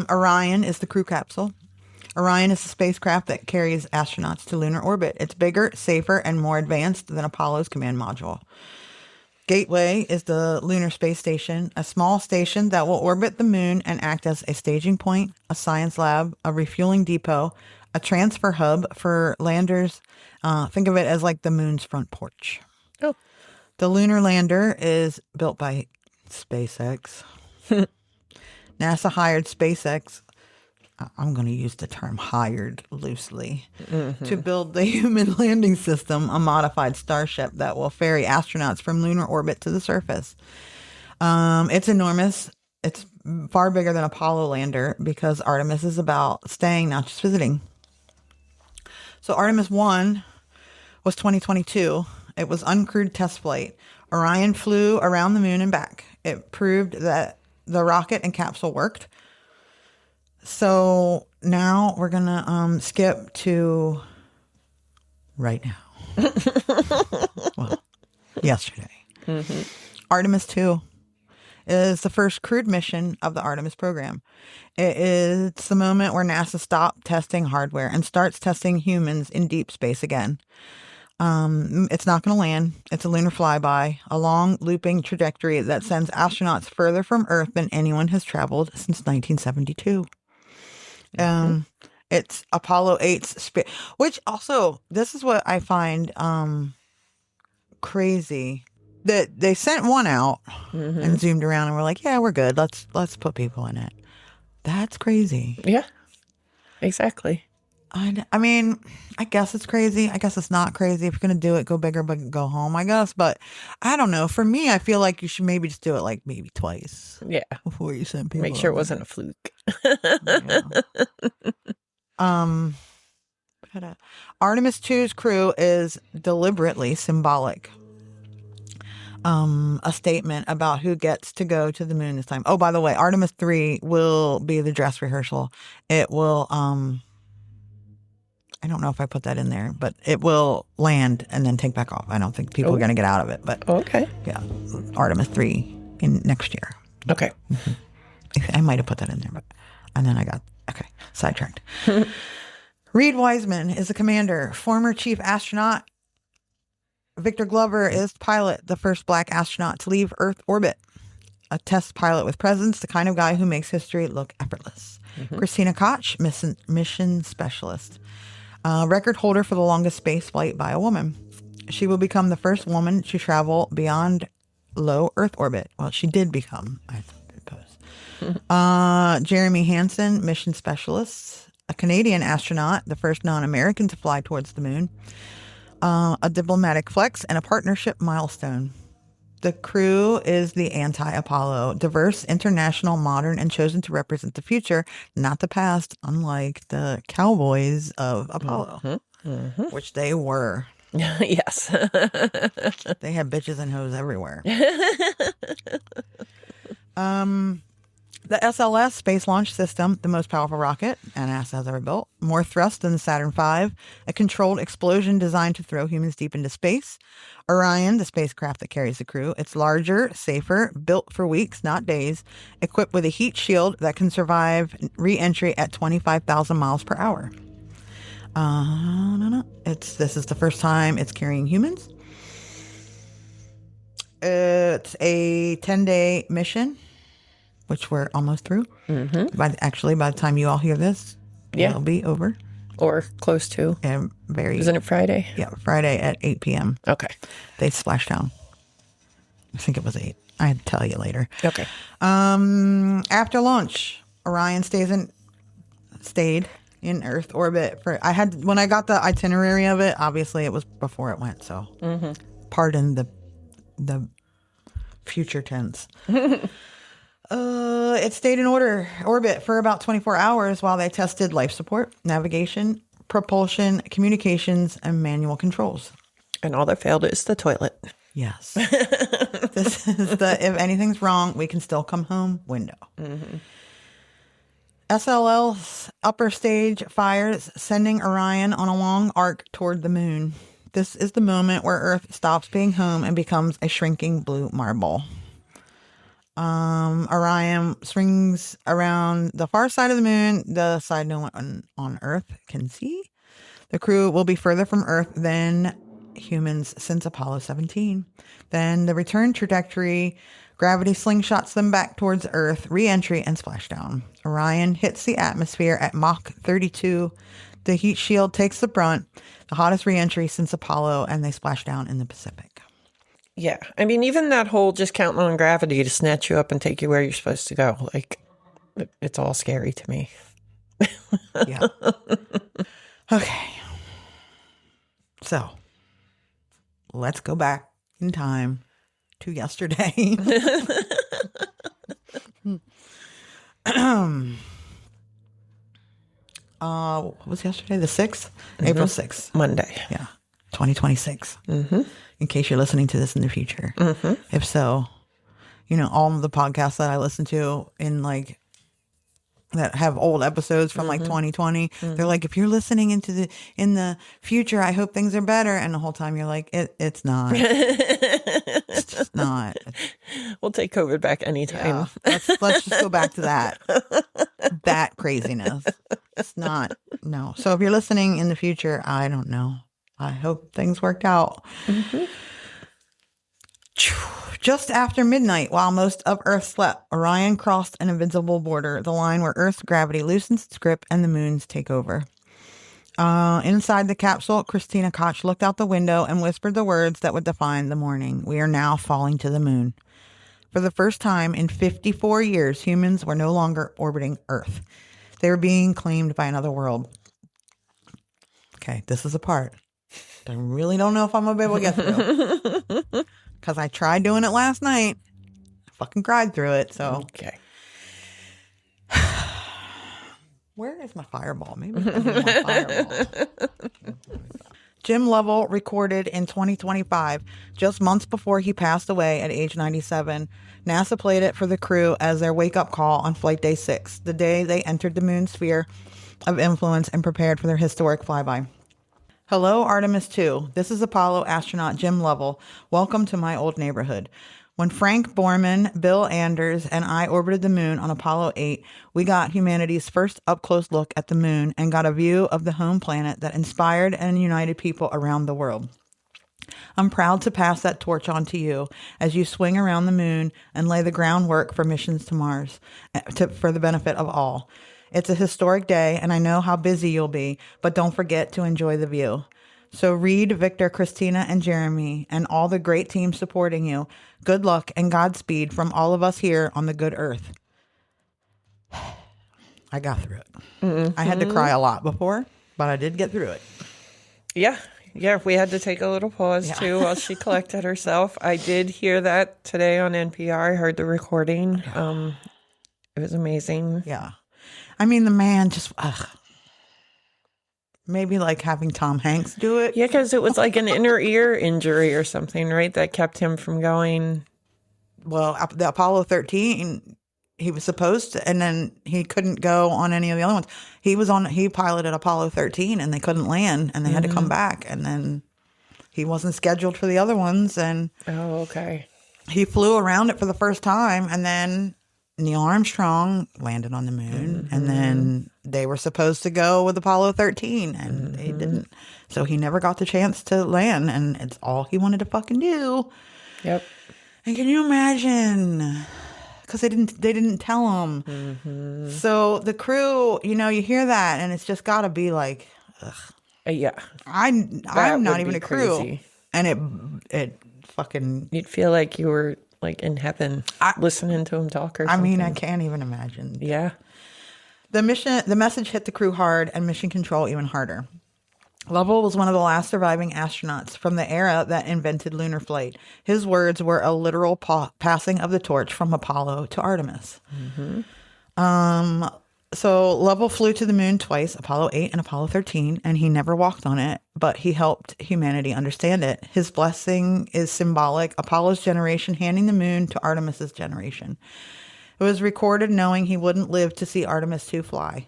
S2: Orion is the crew capsule. Orion is a spacecraft that carries astronauts to lunar orbit. It's bigger, safer, and more advanced than Apollo's command module. Gateway is the lunar space station, a small station that will orbit the moon and act as a staging point, a science lab, a refueling depot, a transfer hub for landers. Think of it as like the moon's front porch.
S1: Oh.
S2: The lunar lander is built by SpaceX. NASA hired SpaceX. I'm going to use the term hired loosely, to build the human landing system, a modified starship that will ferry astronauts from lunar orbit to the surface. It's enormous. It's far bigger than Apollo lander because Artemis is about staying, not just visiting. So Artemis 1 was 2022. It was uncrewed test flight. Orion flew around the moon and back. It proved that the rocket and capsule worked. So now we're going to skip to right now. Well, yesterday. Artemis 2 is the first crewed mission of the Artemis program. It's the moment where NASA stopped testing hardware and starts testing humans in deep space again. It's not going to land. It's a lunar flyby, a long looping trajectory that sends astronauts further from Earth than anyone has traveled since 1972. It's Apollo 8's which also, this is what I find crazy. That they sent one out and zoomed around and were like, yeah, we're good. Let's put people in it. That's crazy.
S1: Yeah, exactly.
S2: I mean, I guess it's crazy. I guess it's not crazy. If you're going to do it, go bigger, but go home, I guess. But I don't know. For me, I feel like you should maybe just do it like maybe twice.
S1: Yeah.
S2: Before you send people.
S1: Make sure it wasn't a fluke.
S2: Yeah. Artemis 2's crew is deliberately symbolic. A statement about who gets to go to the moon this time. Oh, by the way, Artemis 3 will be the dress rehearsal. It will, I don't know if I put that in there, but it will land and then take back off. I don't think people are going to get out of it, but
S1: okay.
S2: Yeah, Artemis 3 in next year.
S1: Okay.
S2: I might have put that in there, and then I got, sidetracked. Reed Wiseman is the commander, former chief astronaut. Victor Glover is pilot, the first black astronaut to leave Earth orbit. A test pilot with presence, the kind of guy who makes history look effortless. Christina Koch, mission specialist. Record holder for the longest space flight by a woman. She will become the first woman to travel beyond low Earth orbit. Well, she did become, I suppose. Jeremy Hansen, mission specialist. A Canadian astronaut, the first non-American to fly towards the moon. A diplomatic flex, and a partnership milestone. The crew is the anti-Apollo, diverse, international, modern, and chosen to represent the future, not the past, unlike the cowboys of Apollo, which they were.
S1: Yes.
S2: They had bitches and hoes everywhere. The SLS, Space Launch System, the most powerful rocket NASA has ever built. More thrust than the Saturn V. A controlled explosion designed to throw humans deep into space. Orion, the spacecraft that carries the crew. It's larger, safer, built for weeks, not days. Equipped with a heat shield that can survive re-entry at 25,000 miles per hour. This is the first time it's carrying humans. It's a 10-day mission, which we're almost through. By the time you all hear this, it'll be over.
S1: Or close to.
S2: And
S1: Isn't it Friday?
S2: Yeah, Friday at 8 p.m.
S1: Okay.
S2: They splash down. I think it was 8. I'd tell you later.
S1: Okay.
S2: After launch, Orion stayed in Earth orbit when I got the itinerary of it. Obviously, it was before it went, so pardon the future tense. It stayed in orbit for about 24 hours while they tested life support, navigation, propulsion, communications, and manual controls.
S1: And all that failed is the toilet.
S2: Yes. This is if anything's wrong, we can still come home window. SLL's upper stage fires, sending Orion on a long arc toward the moon. This is the moment where Earth stops being home and becomes a shrinking blue marble. Orion swings around the far side of the moon, the side no one on Earth can see. The crew will be further from Earth than humans since Apollo 17. Then the return trajectory, gravity slingshots them back towards Earth, re-entry, and splashdown. Orion hits the atmosphere at Mach 32. The heat shield takes the brunt, the hottest re-entry since Apollo, and they splash down in the Pacific.
S1: Yeah. I mean, even that whole just counting on gravity to snatch you up and take you where you're supposed to go, like, it's all scary to me.
S2: Yeah. Okay. So, let's go back in time to yesterday. What was yesterday? The 6th? April 6th.
S1: Monday.
S2: Yeah. 2026. In case you're listening to this in the future. If so, all of the podcasts that I listen to in that have old episodes from like 2020. They're like, if you're listening in the future, I hope things are better. And the whole time you're like, it's not. It's just not.
S1: We'll take COVID back anytime.
S2: Yeah. Let's just go back to that craziness. It's not. No. So if you're listening in the future, I don't know. I hope things worked out. Just after midnight, while most of Earth slept, Orion crossed an invisible border, the line where Earth's gravity loosens its grip and the moons take over. Inside the capsule, Christina Koch looked out the window and whispered the words that would define the morning. We are now falling to the moon. For the first time in 54 years, humans were no longer orbiting Earth. They were being claimed by another world. Okay, this is a part I really don't know if I'm going to be able to get through. Because I tried doing it last night. I fucking cried through it, so.
S1: Okay.
S2: Where is my fireball? Maybe I need my fireball. Jim Lovell recorded in 2025, just months before he passed away at age 97. NASA played it for the crew as their wake-up call on Flight Day 6, the day they entered the moon's sphere of influence and prepared for their historic flyby. Hello, Artemis 2. This is Apollo astronaut Jim Lovell. Welcome to my old neighborhood. When Frank Borman, Bill Anders, and I orbited the moon on Apollo 8, we got humanity's first up-close look at the moon and got a view of the home planet that inspired and united people around the world. I'm proud to pass that torch on to you as you swing around the moon and lay the groundwork for missions to Mars for the benefit of all. It's a historic day, and I know how busy you'll be, but don't forget to enjoy the view. So Reed, Victor, Christina, and Jeremy, and all the great teams supporting you, good luck and Godspeed from all of us here on the good earth. I got through it. Mm-hmm. I had to cry a lot before, but I did get through it.
S1: Yeah. Yeah, we had to take a little pause, too, while she collected herself. I did hear that today on NPR. I heard the recording. It was amazing.
S2: Yeah. I mean, the man just, maybe like having Tom Hanks do it.
S1: Yeah, because it was like an inner ear injury or something, right? That kept him from going.
S2: Well, the Apollo 13, he was supposed to, and then he couldn't go on any of the other ones. He piloted Apollo 13 and they couldn't land and they had to come back. And then he wasn't scheduled for the other ones. And
S1: oh, okay.
S2: He flew around it for the first time, and then Neil Armstrong landed on the moon, and then they were supposed to go with Apollo 13, and they didn't. So he never got the chance to land, and it's all he wanted to fucking do.
S1: Yep.
S2: And can you imagine? Because they didn't tell him. So the crew, you hear that, and it's just got to be like, ugh.
S1: Yeah.
S2: I'm not even a crew, crazy. And it fucking.
S1: You'd feel like you were like in heaven, listening to him talk or something.
S2: I mean, I can't even imagine.
S1: Yeah.
S2: The message hit the crew hard and mission control even harder. Lovell was one of the last surviving astronauts from the era that invented lunar flight. His words were a literal passing of the torch from Apollo to Artemis. So Lovell flew to the moon twice, Apollo 8 and Apollo 13, and he never walked on it, but he helped humanity understand it. His blessing is symbolic, Apollo's generation handing the moon to Artemis's generation. It was recorded knowing he wouldn't live to see Artemis 2 fly.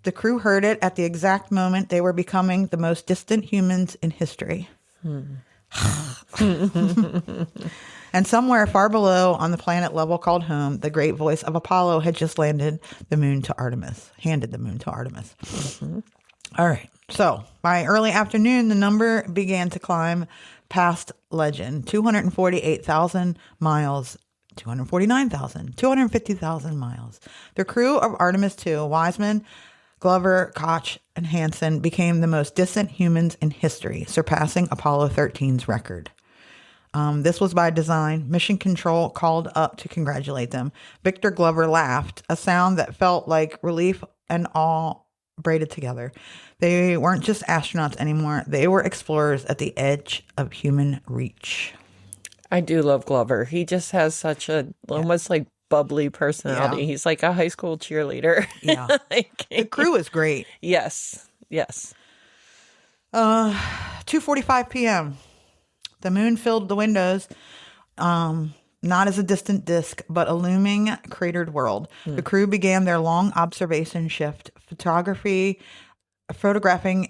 S2: The crew heard it at the exact moment they were becoming the most distant humans in history. And somewhere far below on the planet Lovell called home, the great voice of Apollo had just handed the moon to Artemis. All right. So by early afternoon, the number began to climb past legend. 248,000 miles, 249,000, 250,000 miles. The crew of Artemis II, Wiseman, Glover, Koch, and Hansen, became the most distant humans in history, surpassing Apollo 13's record. This was by design. Mission Control called up to congratulate them. Victor Glover laughed, a sound that felt like relief and awe braided together. They weren't just astronauts anymore. They were explorers at the edge of human reach.
S1: I do love Glover. He just has such a almost like bubbly personality. Yeah. He's like a high school cheerleader.
S2: Yeah. The crew is great.
S1: Yes.
S2: 2:45 p.m. The moon filled the windows. The not as a distant disk, but a looming cratered world. The crew began their long observation shift, photographing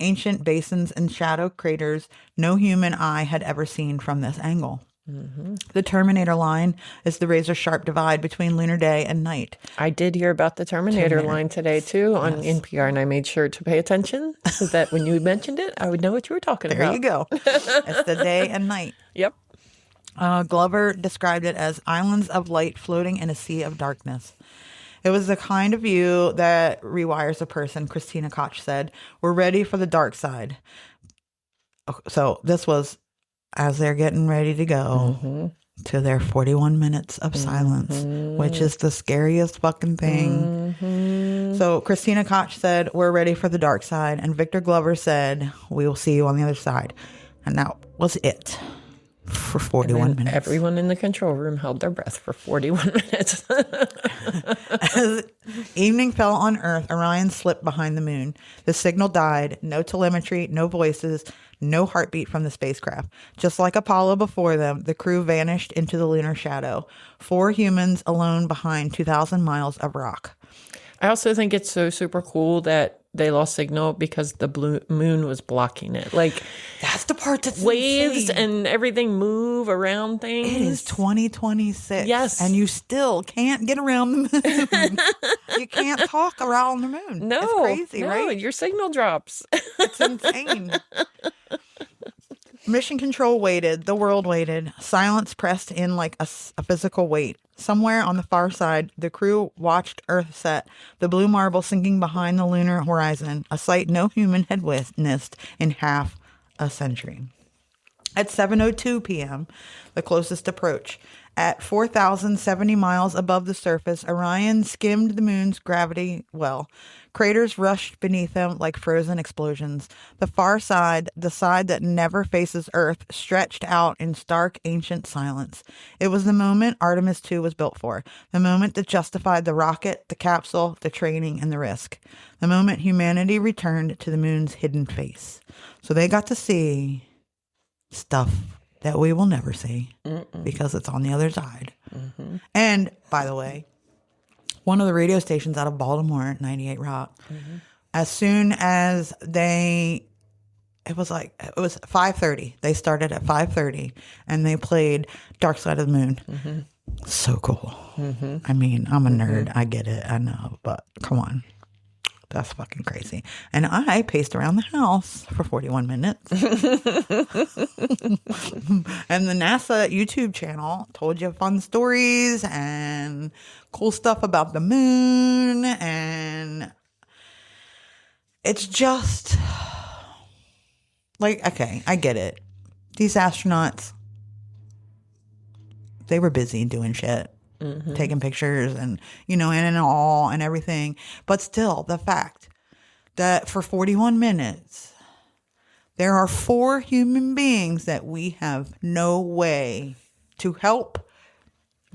S2: ancient basins and shadow craters no human eye had ever seen from this angle. The Terminator line is the razor-sharp divide between lunar day and night.
S1: I did hear about the Terminator line today, too, on NPR, and I made sure to pay attention so that when you mentioned it, I would know what you were talking about.
S2: There you go. It's the day and night.
S1: Yep.
S2: Glover described it as islands of light floating in a sea of darkness. It was the kind of view that rewires a person, Christina Koch said. We're ready for the dark side. So this was as they're getting ready to go to their 41 minutes of silence, which is the scariest fucking thing. So Christina Koch said, we're ready for the dark side. And Victor Glover said, we will see you on the other side. And that was it for 41 minutes.
S1: Everyone in the control room held their breath for 41 minutes.
S2: As evening fell on Earth, Orion slipped behind the moon. The signal died. No telemetry, no voices, no heartbeat from the spacecraft. Just like Apollo before them, the crew vanished into the lunar shadow. 4 humans alone behind 2,000 miles of rock.
S1: I also think it's so super cool that they lost signal because the blue moon was blocking it. Like,
S2: that's the part that's
S1: waves
S2: insane.
S1: and everything move around things.
S2: It is 2026.
S1: Yes.
S2: And you still can't get around the moon. You can't talk around the moon.
S1: No.
S2: It's crazy, right?
S1: Your signal drops.
S2: It's insane. Mission control waited. The world waited. Silence pressed in like a physical weight. Somewhere on the far side, the crew watched Earth set, the blue marble sinking behind the lunar horizon, a sight no human had witnessed in half a century. At 7:02 p.m., the closest approach. At 4,070 miles above the surface, Orion skimmed the moon's gravity well. Craters rushed beneath them like frozen explosions. The far side, the side that never faces Earth, stretched out in stark ancient silence. It was the moment Artemis II was built for. The moment that justified the rocket, the capsule, the training, and the risk. The moment humanity returned to the moon's hidden face. So they got to see stuff that we will never see because it's on the other side. And, by the way, one of the radio stations out of Baltimore, 98 Rock, as soon as it was 5:30. They started at 5:30 and they played Dark Side of the Moon. So cool. I mean, I'm a nerd. I get it. I know. But come on. That's fucking crazy. And I paced around the house for 41 minutes. And the NASA YouTube channel told you fun stories and cool stuff about the moon. And it's just like, okay, I get it. These astronauts, they were busy doing shit. Taking pictures and, and all and everything. But still, the fact that for 41 minutes, there are 4 human beings that we have no way to help,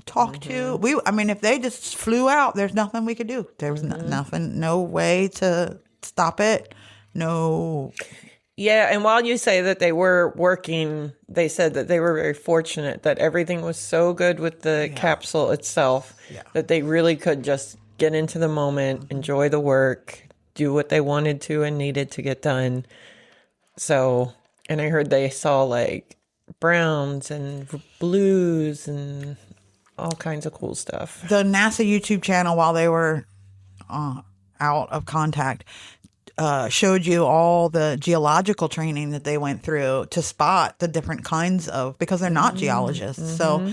S2: talk to. If they just flew out, there's nothing we could do. There was nothing, no way to stop it. No.
S1: Yeah, and while you say that they were working, they said that they were very fortunate that everything was so good with the capsule itself that they really could just get into the moment, enjoy the work, do what they wanted to and needed to get done. So, and I heard they saw like browns and blues and all kinds of cool stuff.
S2: The NASA YouTube channel, while they were out of contact, showed you all the geological training that they went through to spot the different kinds of, because they're not geologists. So,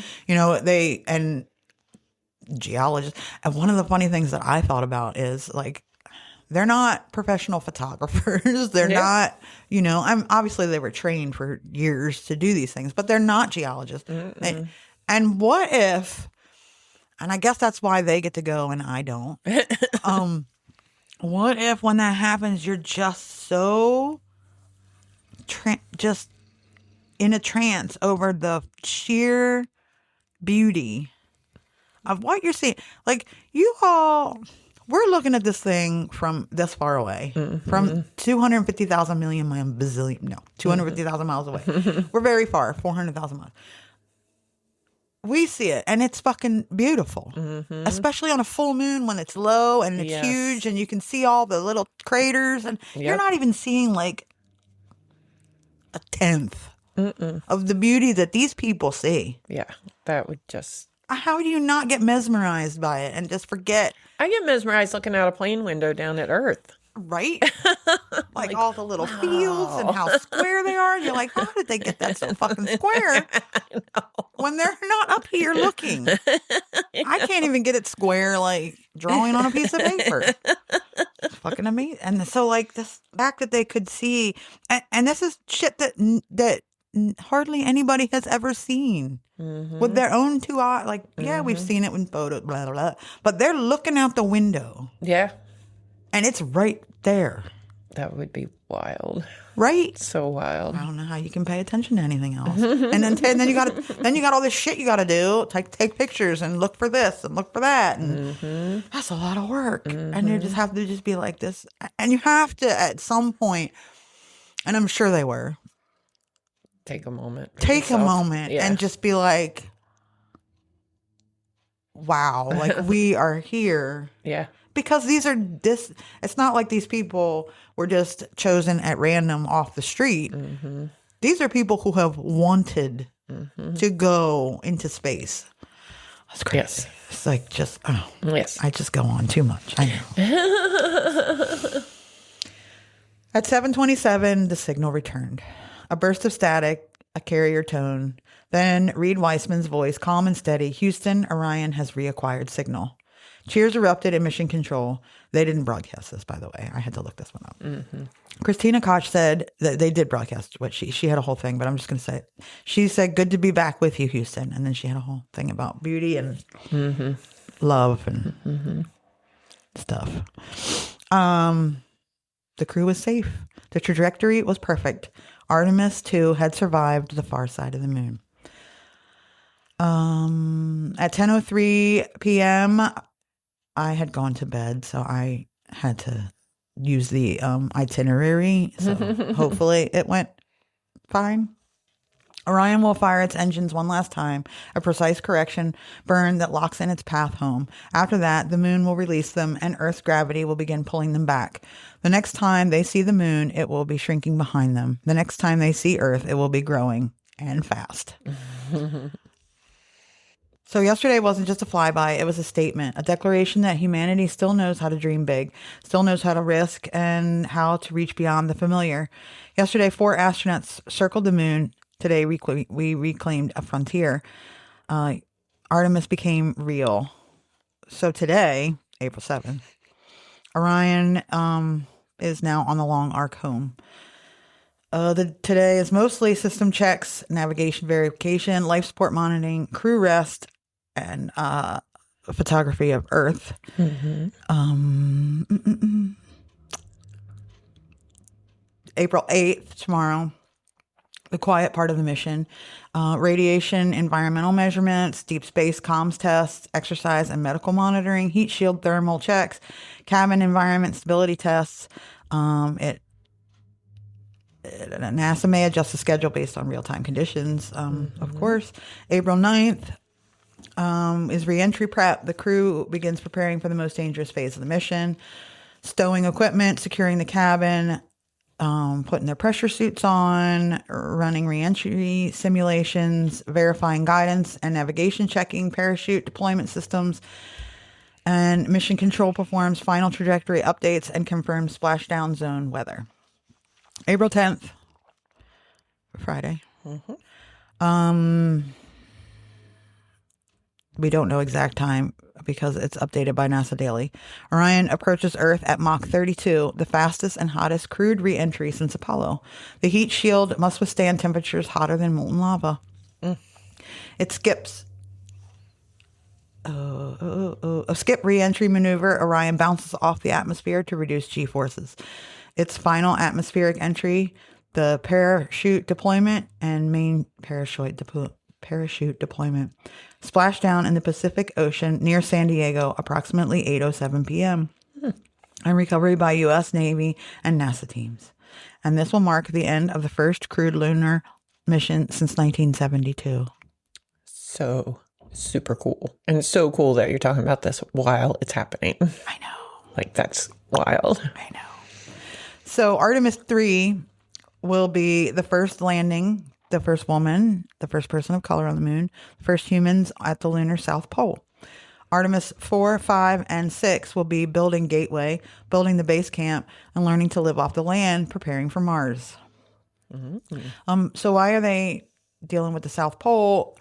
S2: geologists. And one of the funny things that I thought about is like, they're not professional photographers. They're not, obviously they were trained for years to do these things, but they're not geologists. And what if, and I guess that's why they get to go and I don't. What if when that happens, you're just so just in a trance over the sheer beauty of what you're seeing? Like, you all, we're looking at this thing from this far away, from 250,000 million miles, 250,000 miles away. We're very far, 400,000 miles. we see it, and it's fucking beautiful. Especially on a full moon when it's low and it's huge, and you can see all the little craters, and you're not even seeing like a tenth of the beauty that these people see.
S1: Yeah, that would just...
S2: How do you not get mesmerized by it and just forget?
S1: I get mesmerized looking out a plane window down at Earth.
S2: Right? like all the little fields and how square they are. And you're like, how did they get that so fucking square? When they're not up here looking. I can't even get it square, like drawing on a piece of paper. It's fucking amazing. And so like this fact that they could see, and this is shit that hardly anybody has ever seen. With their own two eyes. Like, yeah, we've seen it in photos, blah, blah, blah. But they're looking out the window.
S1: Yeah.
S2: And it's right there.
S1: That would be wild.
S2: Right?
S1: So wild.
S2: I don't know how you can pay attention to anything else. and then you got all this shit you got to do. Take pictures and look for this and look for that. And that's a lot of work. And you just have to just be like this. And you have to, at some point, and I'm sure they were,
S1: take a moment
S2: and just be like, wow, like we are here.
S1: Yeah.
S2: Because it's not like these people were just chosen at random off the street. These are people who have wanted to go into space. That's crazy.
S1: Yes.
S2: It's like just,
S1: yes.
S2: I just go on too much. I know. At 7:27, the signal returned. A burst of static, a carrier tone. Then Reed Weissman's voice, calm and steady. Houston, Orion has reacquired signal. Cheers erupted in mission control. They didn't broadcast this, by the way. I had to look this one up. Christina Koch said that they did broadcast what she had a whole thing, but I'm just going to say it. She said, good to be back with you, Houston. And then she had a whole thing about beauty and love and stuff. The crew was safe. The trajectory was perfect. Artemis, too, had survived the far side of the moon. At 10:03 p.m., I had gone to bed, so I had to use the itinerary. So hopefully it went fine. Orion will fire its engines one last time, a precise correction burn that locks in its path home. After that, the moon will release them and Earth's gravity will begin pulling them back. The next time they see the moon, it will be shrinking behind them. The next time they see Earth, it will be growing and fast. So yesterday wasn't just a flyby, it was a statement, a declaration that humanity still knows how to dream big, still knows how to risk, and how to reach beyond the familiar. Yesterday, 4 astronauts circled the moon. Today, we reclaimed a frontier. Artemis became real. So today, April 7th, Orion is now on the long arc home. Today is mostly system checks, navigation verification, life support monitoring, crew rest, and photography of Earth. April 8th, tomorrow, the quiet part of the mission. Radiation, environmental measurements, deep space comms tests, exercise and medical monitoring, heat shield thermal checks, cabin environment stability tests. NASA may adjust the schedule based on real-time conditions, of course. April 9th is re-entry prep. The crew begins preparing for the most dangerous phase of the mission. Stowing equipment, securing the cabin, putting their pressure suits on, running re-entry simulations, verifying guidance and navigation checking, parachute deployment systems, and mission control performs final trajectory updates and confirms splashdown zone weather. April 10th, Friday. We don't know exact time because it's updated by NASA Daily. Orion approaches Earth at Mach 32, the fastest and hottest crewed re-entry since Apollo. The heat shield must withstand temperatures hotter than molten lava. It skips a skip re-entry maneuver. Orion bounces off the atmosphere to reduce G-forces. Its final atmospheric entry, the parachute deployment and main parachute deployment. Splashdown in the Pacific Ocean near San Diego, approximately 8:07 p.m. And recovery by U.S. Navy and NASA teams. And this will mark the end of the first crewed lunar mission since 1972.
S1: So super cool. And it's so cool that you're talking about this while it's happening.
S2: I know.
S1: Like, that's wild.
S2: I know. So Artemis 3 will be the first landing, the first woman, the first person of color on the moon, the first humans at the lunar South Pole. Artemis 4, 5, and 6 will be building Gateway, building the base camp, and learning to live off the land, preparing for Mars. So why are they dealing with the South Pole?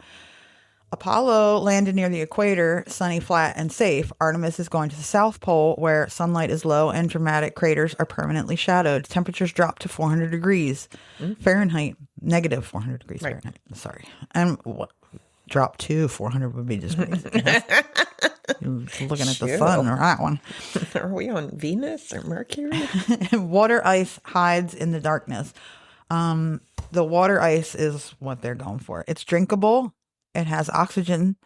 S2: Apollo landed near the equator, sunny, flat, and safe. Artemis is going to the South Pole, where sunlight is low and dramatic craters are permanently shadowed. Temperatures drop to 400 degrees Fahrenheit, negative 400 degrees Fahrenheit. Sorry. And what? Drop to 400 would be just crazy. You're looking at the sun or that one.
S1: Are we on Venus or Mercury?
S2: Water ice hides in the darkness. The water ice is what they're going for. It's drinkable. It has oxygen,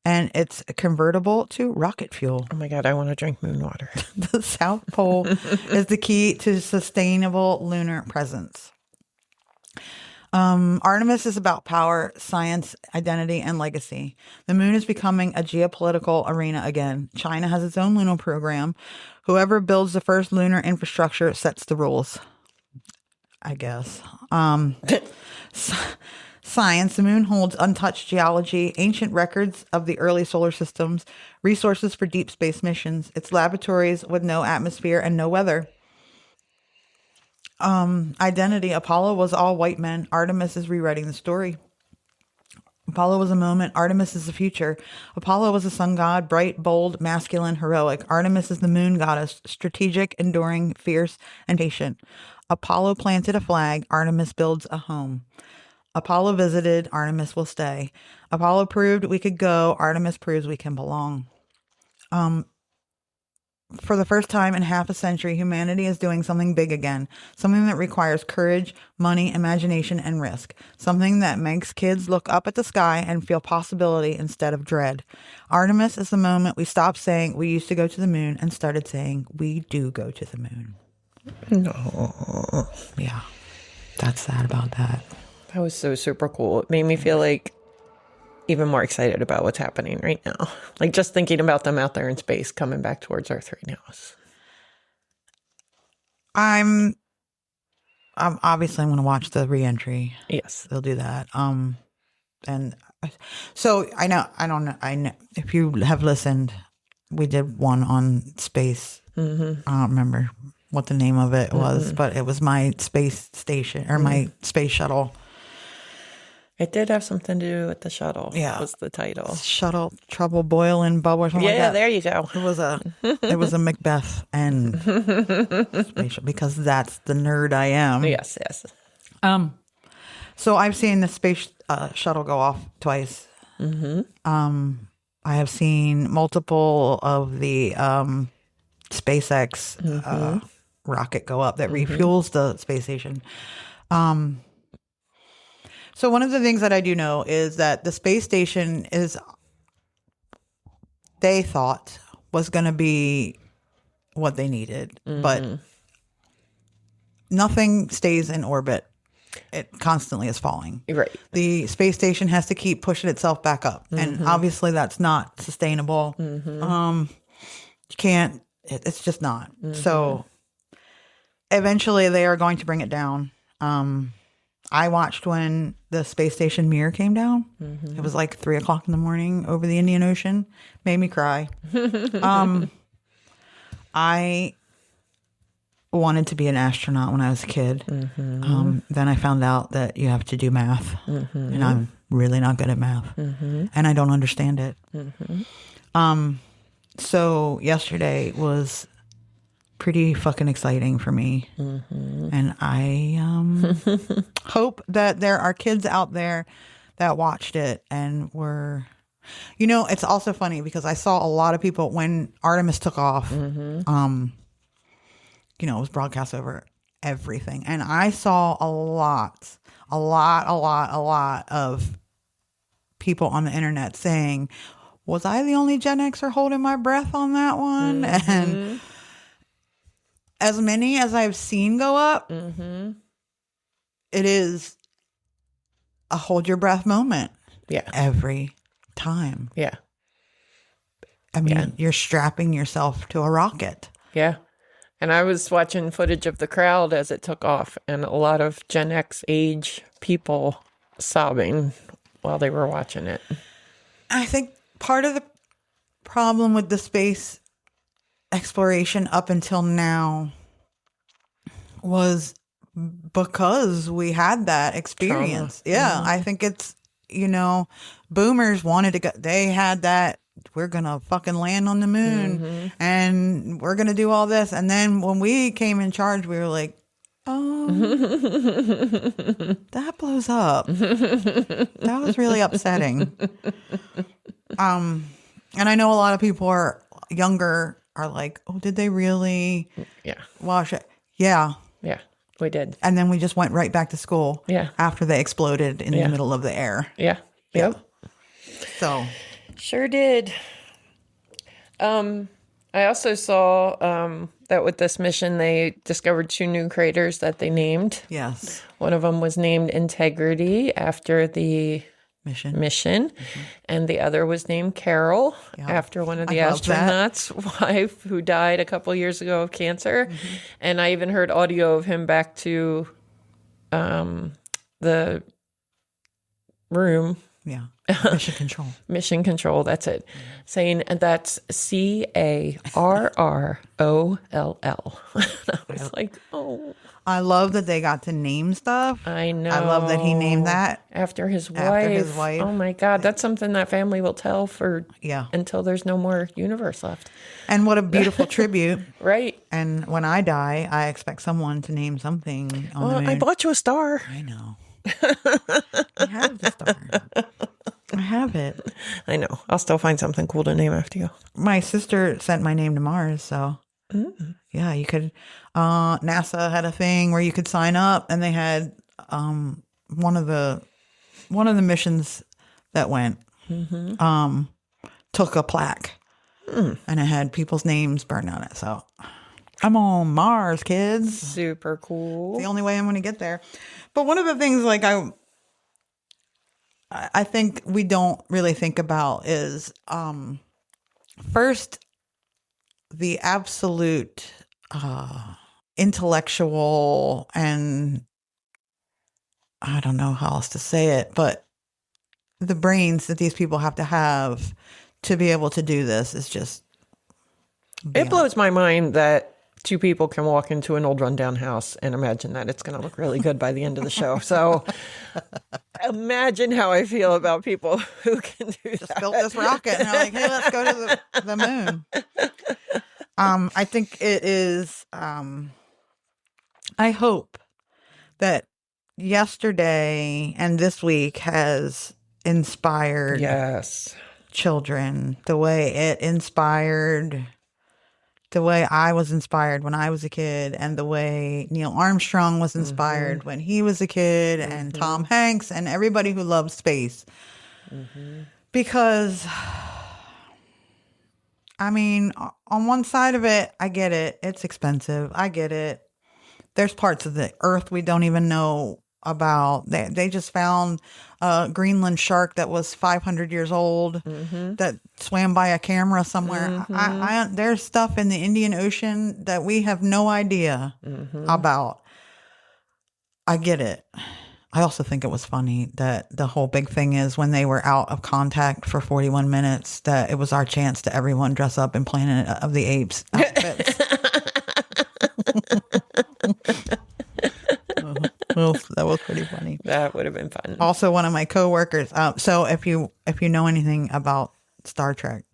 S2: and it's convertible to rocket fuel.
S1: Oh my God, I want to drink moon water.
S2: The South Pole is the key to sustainable lunar presence. Artemis is about power, science, identity, and legacy. The moon is becoming a geopolitical arena again. China has its own lunar program. Whoever builds the first lunar infrastructure sets the rules, I guess. Science. The moon holds untouched geology, ancient records of the early solar systems, resources for deep space missions. Its laboratories with no atmosphere and no weather. Identity. Apollo was all white men. Artemis is rewriting the story. Apollo was a moment. Artemis is the future. Apollo was a sun god, bright, bold, masculine, heroic. Artemis is the moon goddess, strategic, enduring, fierce, and patient. Apollo planted a flag. Artemis builds a home. Apollo visited. Artemis will stay. Apollo proved we could go. Artemis proves we can belong. For the first time in half a century, humanity is doing something big again. Something that requires courage, money, imagination, and risk. Something that makes kids look up at the sky and feel possibility instead of dread. Artemis is the moment we stopped saying we used to go to the moon and started saying we do go to the moon.
S1: No.
S2: Yeah, that's sad about that.
S1: That was so super cool. It made me feel like even more excited about what's happening right now. Like, just thinking about them out there in space coming back towards Earth right now.
S2: I'm obviously going to watch the re-entry.
S1: Yes.
S2: They'll do that. And so I know if you have listened, we did one on space. Mm-hmm. I don't remember what the name of it was, but it was my space station or my space shuttle.
S1: It did have something to do with the shuttle.
S2: Yeah.
S1: That was the title.
S2: Shuttle Trouble Boiling Bubble or something like that.
S1: Yeah, there you go.
S2: It was a Macbeth and spaceship because that's the nerd I am.
S1: Yes.
S2: So I've seen the space shuttle go off twice. Mm-hmm. I have seen multiple of the SpaceX rocket go up that refuels the space station. So one of the things that I do know is that the space station they thought was going to be what they needed, but nothing stays in orbit. It constantly is falling.
S1: Right.
S2: The space station has to keep pushing itself back up. And obviously that's not sustainable. You can't, it's just not. So eventually they are going to bring it down. I watched when the space station mirror came down. It was like 3:00 in the morning over the Indian Ocean. Made me cry. I wanted to be an astronaut when I was a kid. Then I found out that you have to do math. And I'm really not good at math. And I don't understand it. So yesterday was pretty fucking exciting for me. And I hope that there are kids out there that watched it and were, it's also funny because I saw a lot of people when Artemis took off, it was broadcast over everything. And I saw a lot of people on the internet saying, was I the only Gen Xer holding my breath on that one? And as many as I've seen go up, it is a hold your breath moment.
S1: Yeah.
S2: Every time.
S1: Yeah.
S2: I mean, you're strapping yourself to a rocket.
S1: Yeah. And I was watching footage of the crowd as it took off, and a lot of Gen X age people sobbing while they were watching it.
S2: I think part of the problem with the space exploration up until now was because we had that experience.
S1: Trauma.
S2: Yeah, I think it's, boomers wanted to go. They had that, we're going to fucking land on the moon and we're going to do all this. And then when we came in charge, we were like, oh, that blows up. That was really upsetting. And I know a lot of people are younger are like, oh, did they really wash it? Yeah.
S1: Yeah, we did.
S2: And then we just went right back to school after they exploded in the middle of the air.
S1: Yeah. Yep.
S2: So.
S1: Sure did. I also saw that with this mission, they discovered 2 new craters that they named.
S2: Yes.
S1: One of them was named Integrity after the mission. And the other was named Carol after one of the astronauts' wife who died a couple years ago of cancer. And I even heard audio of him back to the room.
S2: Yeah. Mission control.
S1: Mission control, that's it. Saying that's CARROLL. I was like, oh.
S2: I love that they got to name stuff.
S1: I know.
S2: I love that he named that.
S1: After his wife. Oh my God. That's something that family will tell for until there's no more universe left.
S2: And what a beautiful tribute.
S1: Right.
S2: And when I die, I expect someone to name something on the moon.
S1: I bought you a star.
S2: I know. I have the star. I have it.
S1: I know. I'll still find something cool to name after you.
S2: My sister sent my name to Mars, so yeah, you could. NASA had a thing where you could sign up, and they had one of the missions that went took a plaque, and it had people's names burned on it. So I'm on Mars, kids.
S1: Super cool.
S2: It's the only way I'm going to get there. But one of the things, like I think we don't really think about is first the absolute intellectual, and I don't know how else to say it, but the brains that these people have to be able to do this is just beyond.
S1: It blows my mind that 2 people can walk into an old rundown house and imagine that it's going to look really good by the end of the show. So imagine how I feel about people who can do
S2: just built this rocket and they're like, hey, let's go to the moon. I think it is, I hope that yesterday and this week has inspired children the way it inspired, the way I was inspired when I was a kid, and the way Neil Armstrong was inspired when he was a kid, and Tom Hanks and everybody who loves space. Because, I mean, on one side of it, I get it. It's expensive. I get it. There's parts of the Earth we don't even know about. They just found a Greenland shark that was 500 years old that swam by a camera somewhere. There's stuff in the Indian Ocean that we have no idea about. I get it. I also think it was funny that the whole big thing is when they were out of contact for 41 minutes, that it was our chance to everyone dress up in Planet of the Apes outfits. Well, that was pretty funny.
S1: That would have been fun.
S2: Also, one of my coworkers. So if you know anything about Star Trek,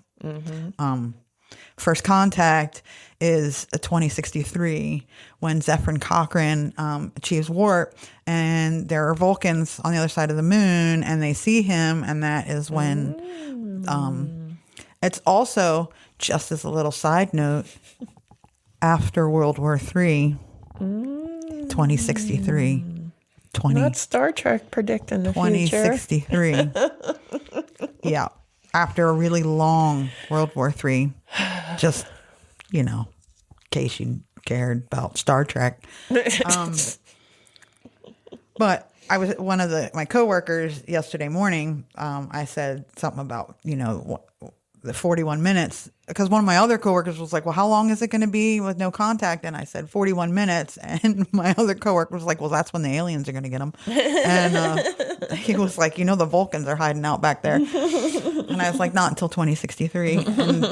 S2: First Contact is a 2063 when Zephyr Cochrane achieves warp, and there are Vulcans on the other side of the moon, and they see him, and that is when. It's also, just as a little side note, after World War III. 2063.
S1: Not Star Trek predicting the
S2: 2063.
S1: future.
S2: Yeah. After a really long World War III. Just, in case you cared about Star Trek. But I was one of my coworkers yesterday morning. I said something about, the 41 minutes, because one of my other coworkers was like, well, how long is it going to be with no contact? And I said 41 minutes. And my other coworker was like, well, that's when the aliens are going to get them. And he was like, the Vulcans are hiding out back there. And I was like, not until 2063. And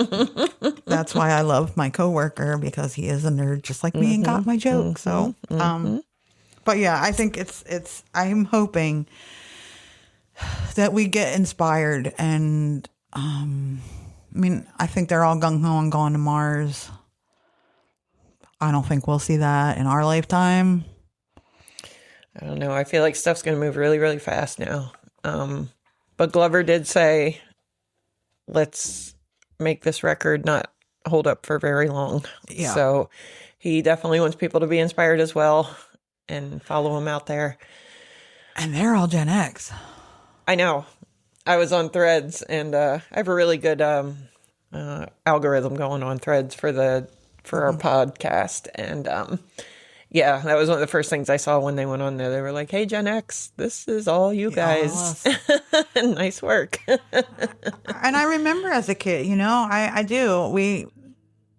S2: that's why I love my coworker, because he is a nerd just like me and got my joke. So, but yeah, I think I'm hoping that we get inspired. And I think they're all gung-ho on going to Mars. I don't think we'll see that in our lifetime.
S1: I don't know. I feel like stuff's going to move really, really fast now. But Glover did say, let's make this record not hold up for very long.
S2: Yeah.
S1: So he definitely wants people to be inspired as well and follow him out there.
S2: And they're all Gen X.
S1: I know. I was on Threads, and I have a really good algorithm going on Threads for our podcast. And yeah, that was one of the first things I saw when they went on there. They were like, "Hey, Gen X, this is all you guys. Nice work."
S2: And I remember as a kid, I do.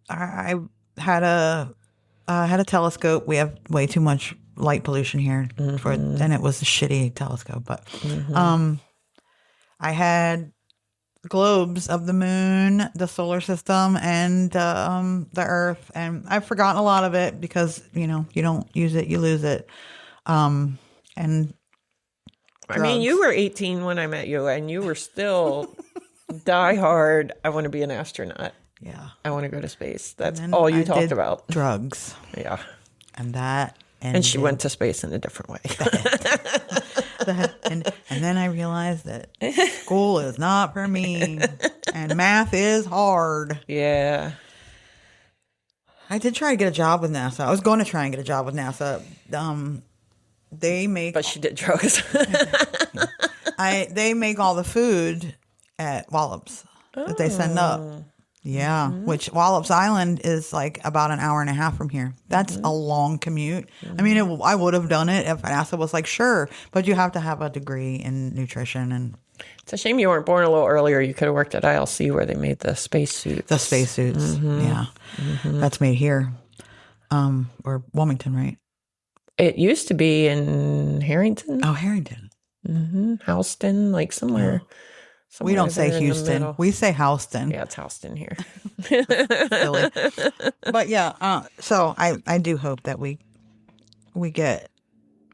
S2: I had a telescope. We have way too much light pollution here and it was a shitty telescope, but I had globes of the moon, the solar system, and the Earth, and I've forgotten a lot of it because you don't use it, you lose it. And
S1: I mean, you were 18 when I met you, and you were still die hard. I want to be an astronaut.
S2: Yeah,
S1: I want to go to space. That's all you talked about.
S2: Drugs.
S1: Yeah,
S2: and that.
S1: And she went to space in a different way.
S2: And then I realized that school is not for me, and math is hard.
S1: Yeah.
S2: I did try to get a job with NASA. I was going to try and get a job with NASA.
S1: But she did drugs.
S2: They make all the food at Wallops that they send up. Yeah, which Wallops Island is like about an hour and a half from here. That's a long commute. I mean, I would have done it if NASA was like, sure, but you have to have a degree in nutrition. And
S1: it's a shame you weren't born a little earlier. You could have worked at ILC where they made the spacesuits.
S2: The spacesuits, yeah. That's made here, or Wilmington, right?
S1: It used to be in Harrington.
S2: Oh, Harrington.
S1: Houston, like somewhere.
S2: We don't say Houston. We say Houston.
S1: Yeah, it's Houston here.
S2: Silly. But yeah, so I do hope that we get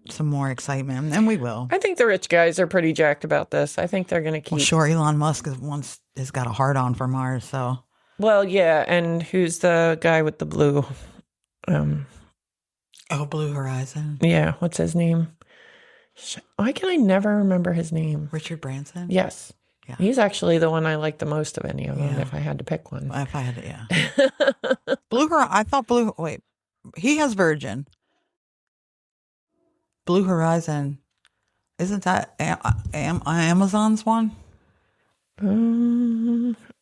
S2: some more excitement, and we will.
S1: I think the rich guys are pretty jacked about this. I think they're going to keep.
S2: Well, sure, Elon Musk has got a hard on for Mars, so.
S1: Well, yeah, and who's the guy with the blue?
S2: Blue Horizon.
S1: Yeah, what's his name? Why can I never remember his name?
S2: Richard Branson?
S1: Yes.
S2: Yeah.
S1: He's actually the one I like the most of any of them, if I had to pick one.
S2: If I had to, yeah. I thought wait, he has Virgin. Blue Horizon, isn't that Amazon's one?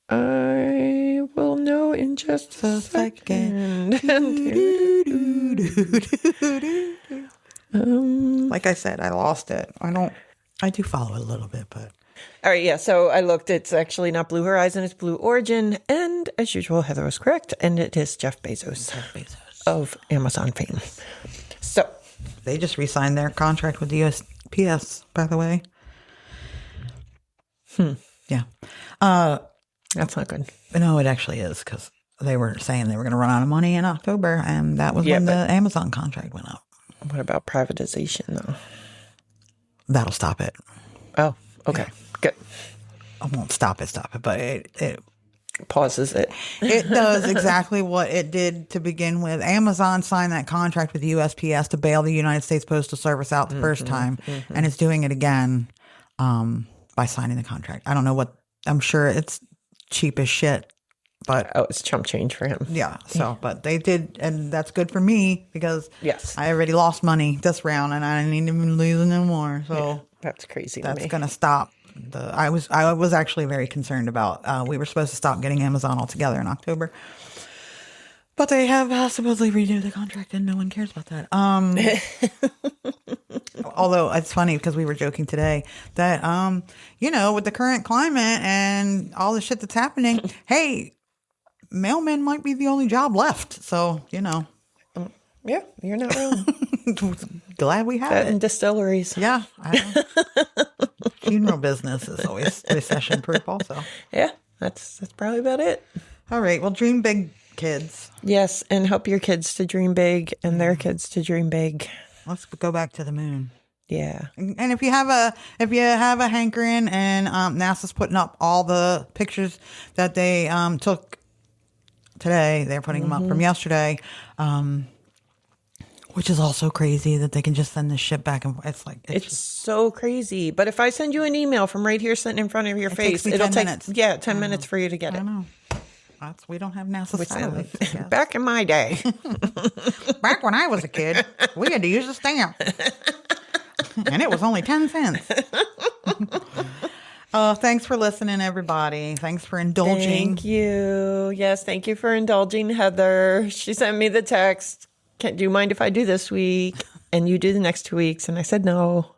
S1: I will know in just a second.
S2: Like I said, I lost it. I do follow it a little bit, but.
S1: All right, yeah, so I looked. It's actually not Blue Horizon, it's Blue Origin. And as usual, Heather was correct. And it is Jeff Bezos of Amazon fame. So.
S2: They just re-signed their contract with the USPS, by the way. Yeah.
S1: That's not good.
S2: No, it actually is, because they were saying they were going to run out of money in October, and that was when the Amazon contract went up.
S1: What about privatization, though?
S2: That'll stop it.
S1: Oh, okay. Yeah. Good.
S2: I won't stop it, but it
S1: pauses it.
S2: It does exactly what it did to begin with. Amazon signed that contract with the USPS to bail the United States Postal Service out the first time, and it's doing it again by signing the contract. I don't know what. I'm sure it's cheap as shit, but
S1: it's chump change for him.
S2: Yeah. So, but they did, and that's good for me because
S1: yes,
S2: I already lost money this round, and I didn't even lose any more. So
S1: yeah, that's crazy.
S2: That's going to stop. I was actually very concerned about. We were supposed to stop getting Amazon altogether in October, but they have supposedly renewed the contract, and no one cares about that. Although it's funny because we were joking today that, with the current climate and all the shit that's happening, hey, mailmen might be the only job left. So,
S1: Yeah, you're not wrong.
S2: glad we have
S1: That
S2: it.
S1: and distilleries.
S2: Yeah. Funeral business is always recession proof also.
S1: Yeah, that's probably about it.
S2: All right. Well, dream big, kids.
S1: Yes, and help your kids to dream big and their kids to dream big.
S2: Let's go back to the moon.
S1: Yeah.
S2: And if you have a hankering, and NASA's putting up all the pictures that they took today, they're putting them up from yesterday, which is also crazy that they can just send this shit back and forth.
S1: It's so crazy. But if I send you an email from right here sitting in front of your face,
S2: takes me
S1: it'll
S2: 10
S1: take
S2: minutes.
S1: 10 minutes for you to get
S2: I
S1: it.
S2: know. We don't have NASA satellites. I guess.
S1: Back in my day.
S2: Back when I was a kid, we had to use a stamp. And it was only 10 cents. Thanks for listening, everybody. Thanks for indulging.
S1: Thank you. Yes, thank you for indulging Heather. She sent me the text. Do you mind if I do this week? And you do the next 2 weeks. And I said no.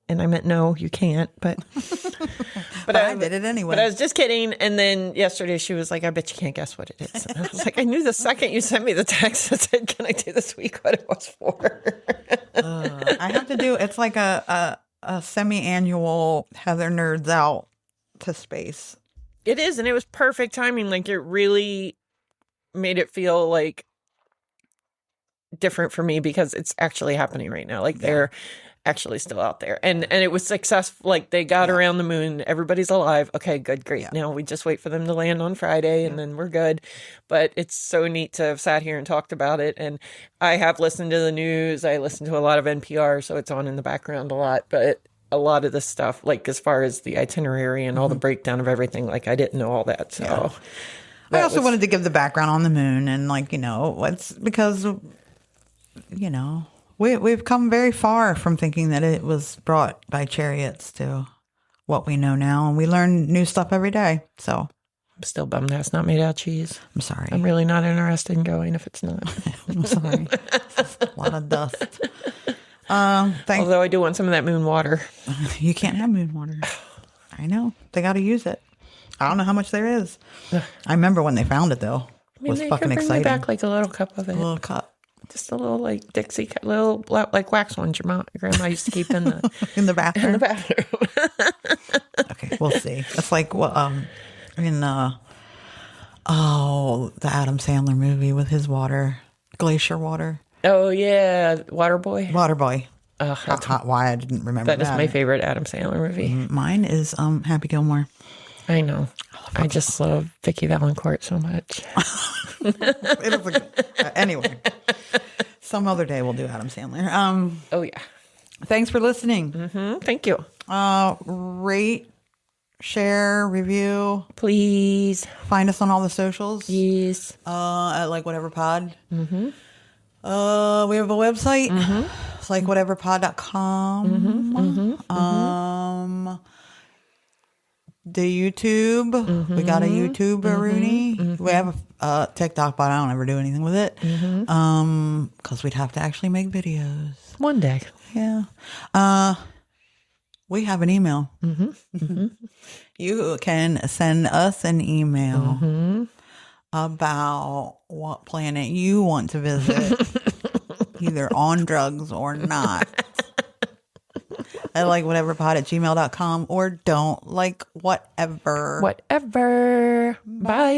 S1: And I meant no, you can't. But
S2: I did it anyway.
S1: But I was just kidding. And then yesterday she was like, I bet you can't guess what it is. And I was like, I knew the second you sent me the text that said, can I do this week what it was for?
S2: I have to do, it's like a semi-annual Heather Nerds Out to Space.
S1: It is. And it was perfect timing. Like it really made it feel like different for me because it's actually happening right now. Like they're actually still out there. And it was successful. Like they got around the moon. Everybody's alive. Okay, good, great. Now we just wait for them to land on Friday and then we're good. But it's so neat to have sat here and talked about it. And I have listened to the news. I listen to a lot of NPR, so it's on in the background a lot. But a lot of the stuff, like as far as the itinerary and all the breakdown of everything, like I didn't know all that. So
S2: I also wanted to give the background on the moon and it's because, we've come very far from thinking that it was brought by chariots to what we know now. And we learn new stuff every day. So
S1: I'm still bummed that's not made out of cheese.
S2: I'm sorry.
S1: I'm really not interested in going if it's not.
S2: I'm sorry. It's a lot of dust.
S1: Although I do want some of that moon water.
S2: You can't have moon water. I know. They got to use it. I don't know how much there is. I remember when they found it, though. It was fucking
S1: bring
S2: exciting.
S1: Me back like a little cup of it.
S2: A little cup.
S1: Just a little like Dixie, little like wax ones your grandma used to keep in the
S2: in the bathroom.
S1: In the bathroom.
S2: Okay, we'll see. It's like what in the Adam Sandler movie with his water, glacier water.
S1: Oh yeah, Waterboy.
S2: Waterboy. Why I didn't remember that.
S1: That is my favorite Adam Sandler movie.
S2: Mine is Happy Gilmore.
S1: I know. I just love Vicky Valancourt so much.
S2: It is anyway. Some other day we'll do Adam Sandler.
S1: Oh yeah.
S2: Thanks for listening.
S1: Mm-hmm. Thank you.
S2: Rate, share, review.
S1: Please.
S2: Find us on all the socials.
S1: Yes.
S2: At Like Whatever Pod. Mm-hmm. We have a website. Mm-hmm. It's likewhateverpod.com. Mm-hmm. Mm-hmm. The YouTube. Mm-hmm. We got a YouTuber, Rooney. Mm-hmm. We have a TikTok, but I don't ever do anything with it. Mm-hmm. Because we'd have to actually make videos.
S1: One day.
S2: Yeah. We have an email. Mm-hmm. Mm-hmm. You can send us an email about what planet you want to visit, either on drugs or not. At likewhateverpod@gmail.com or don't like whatever.
S1: Whatever. Bye.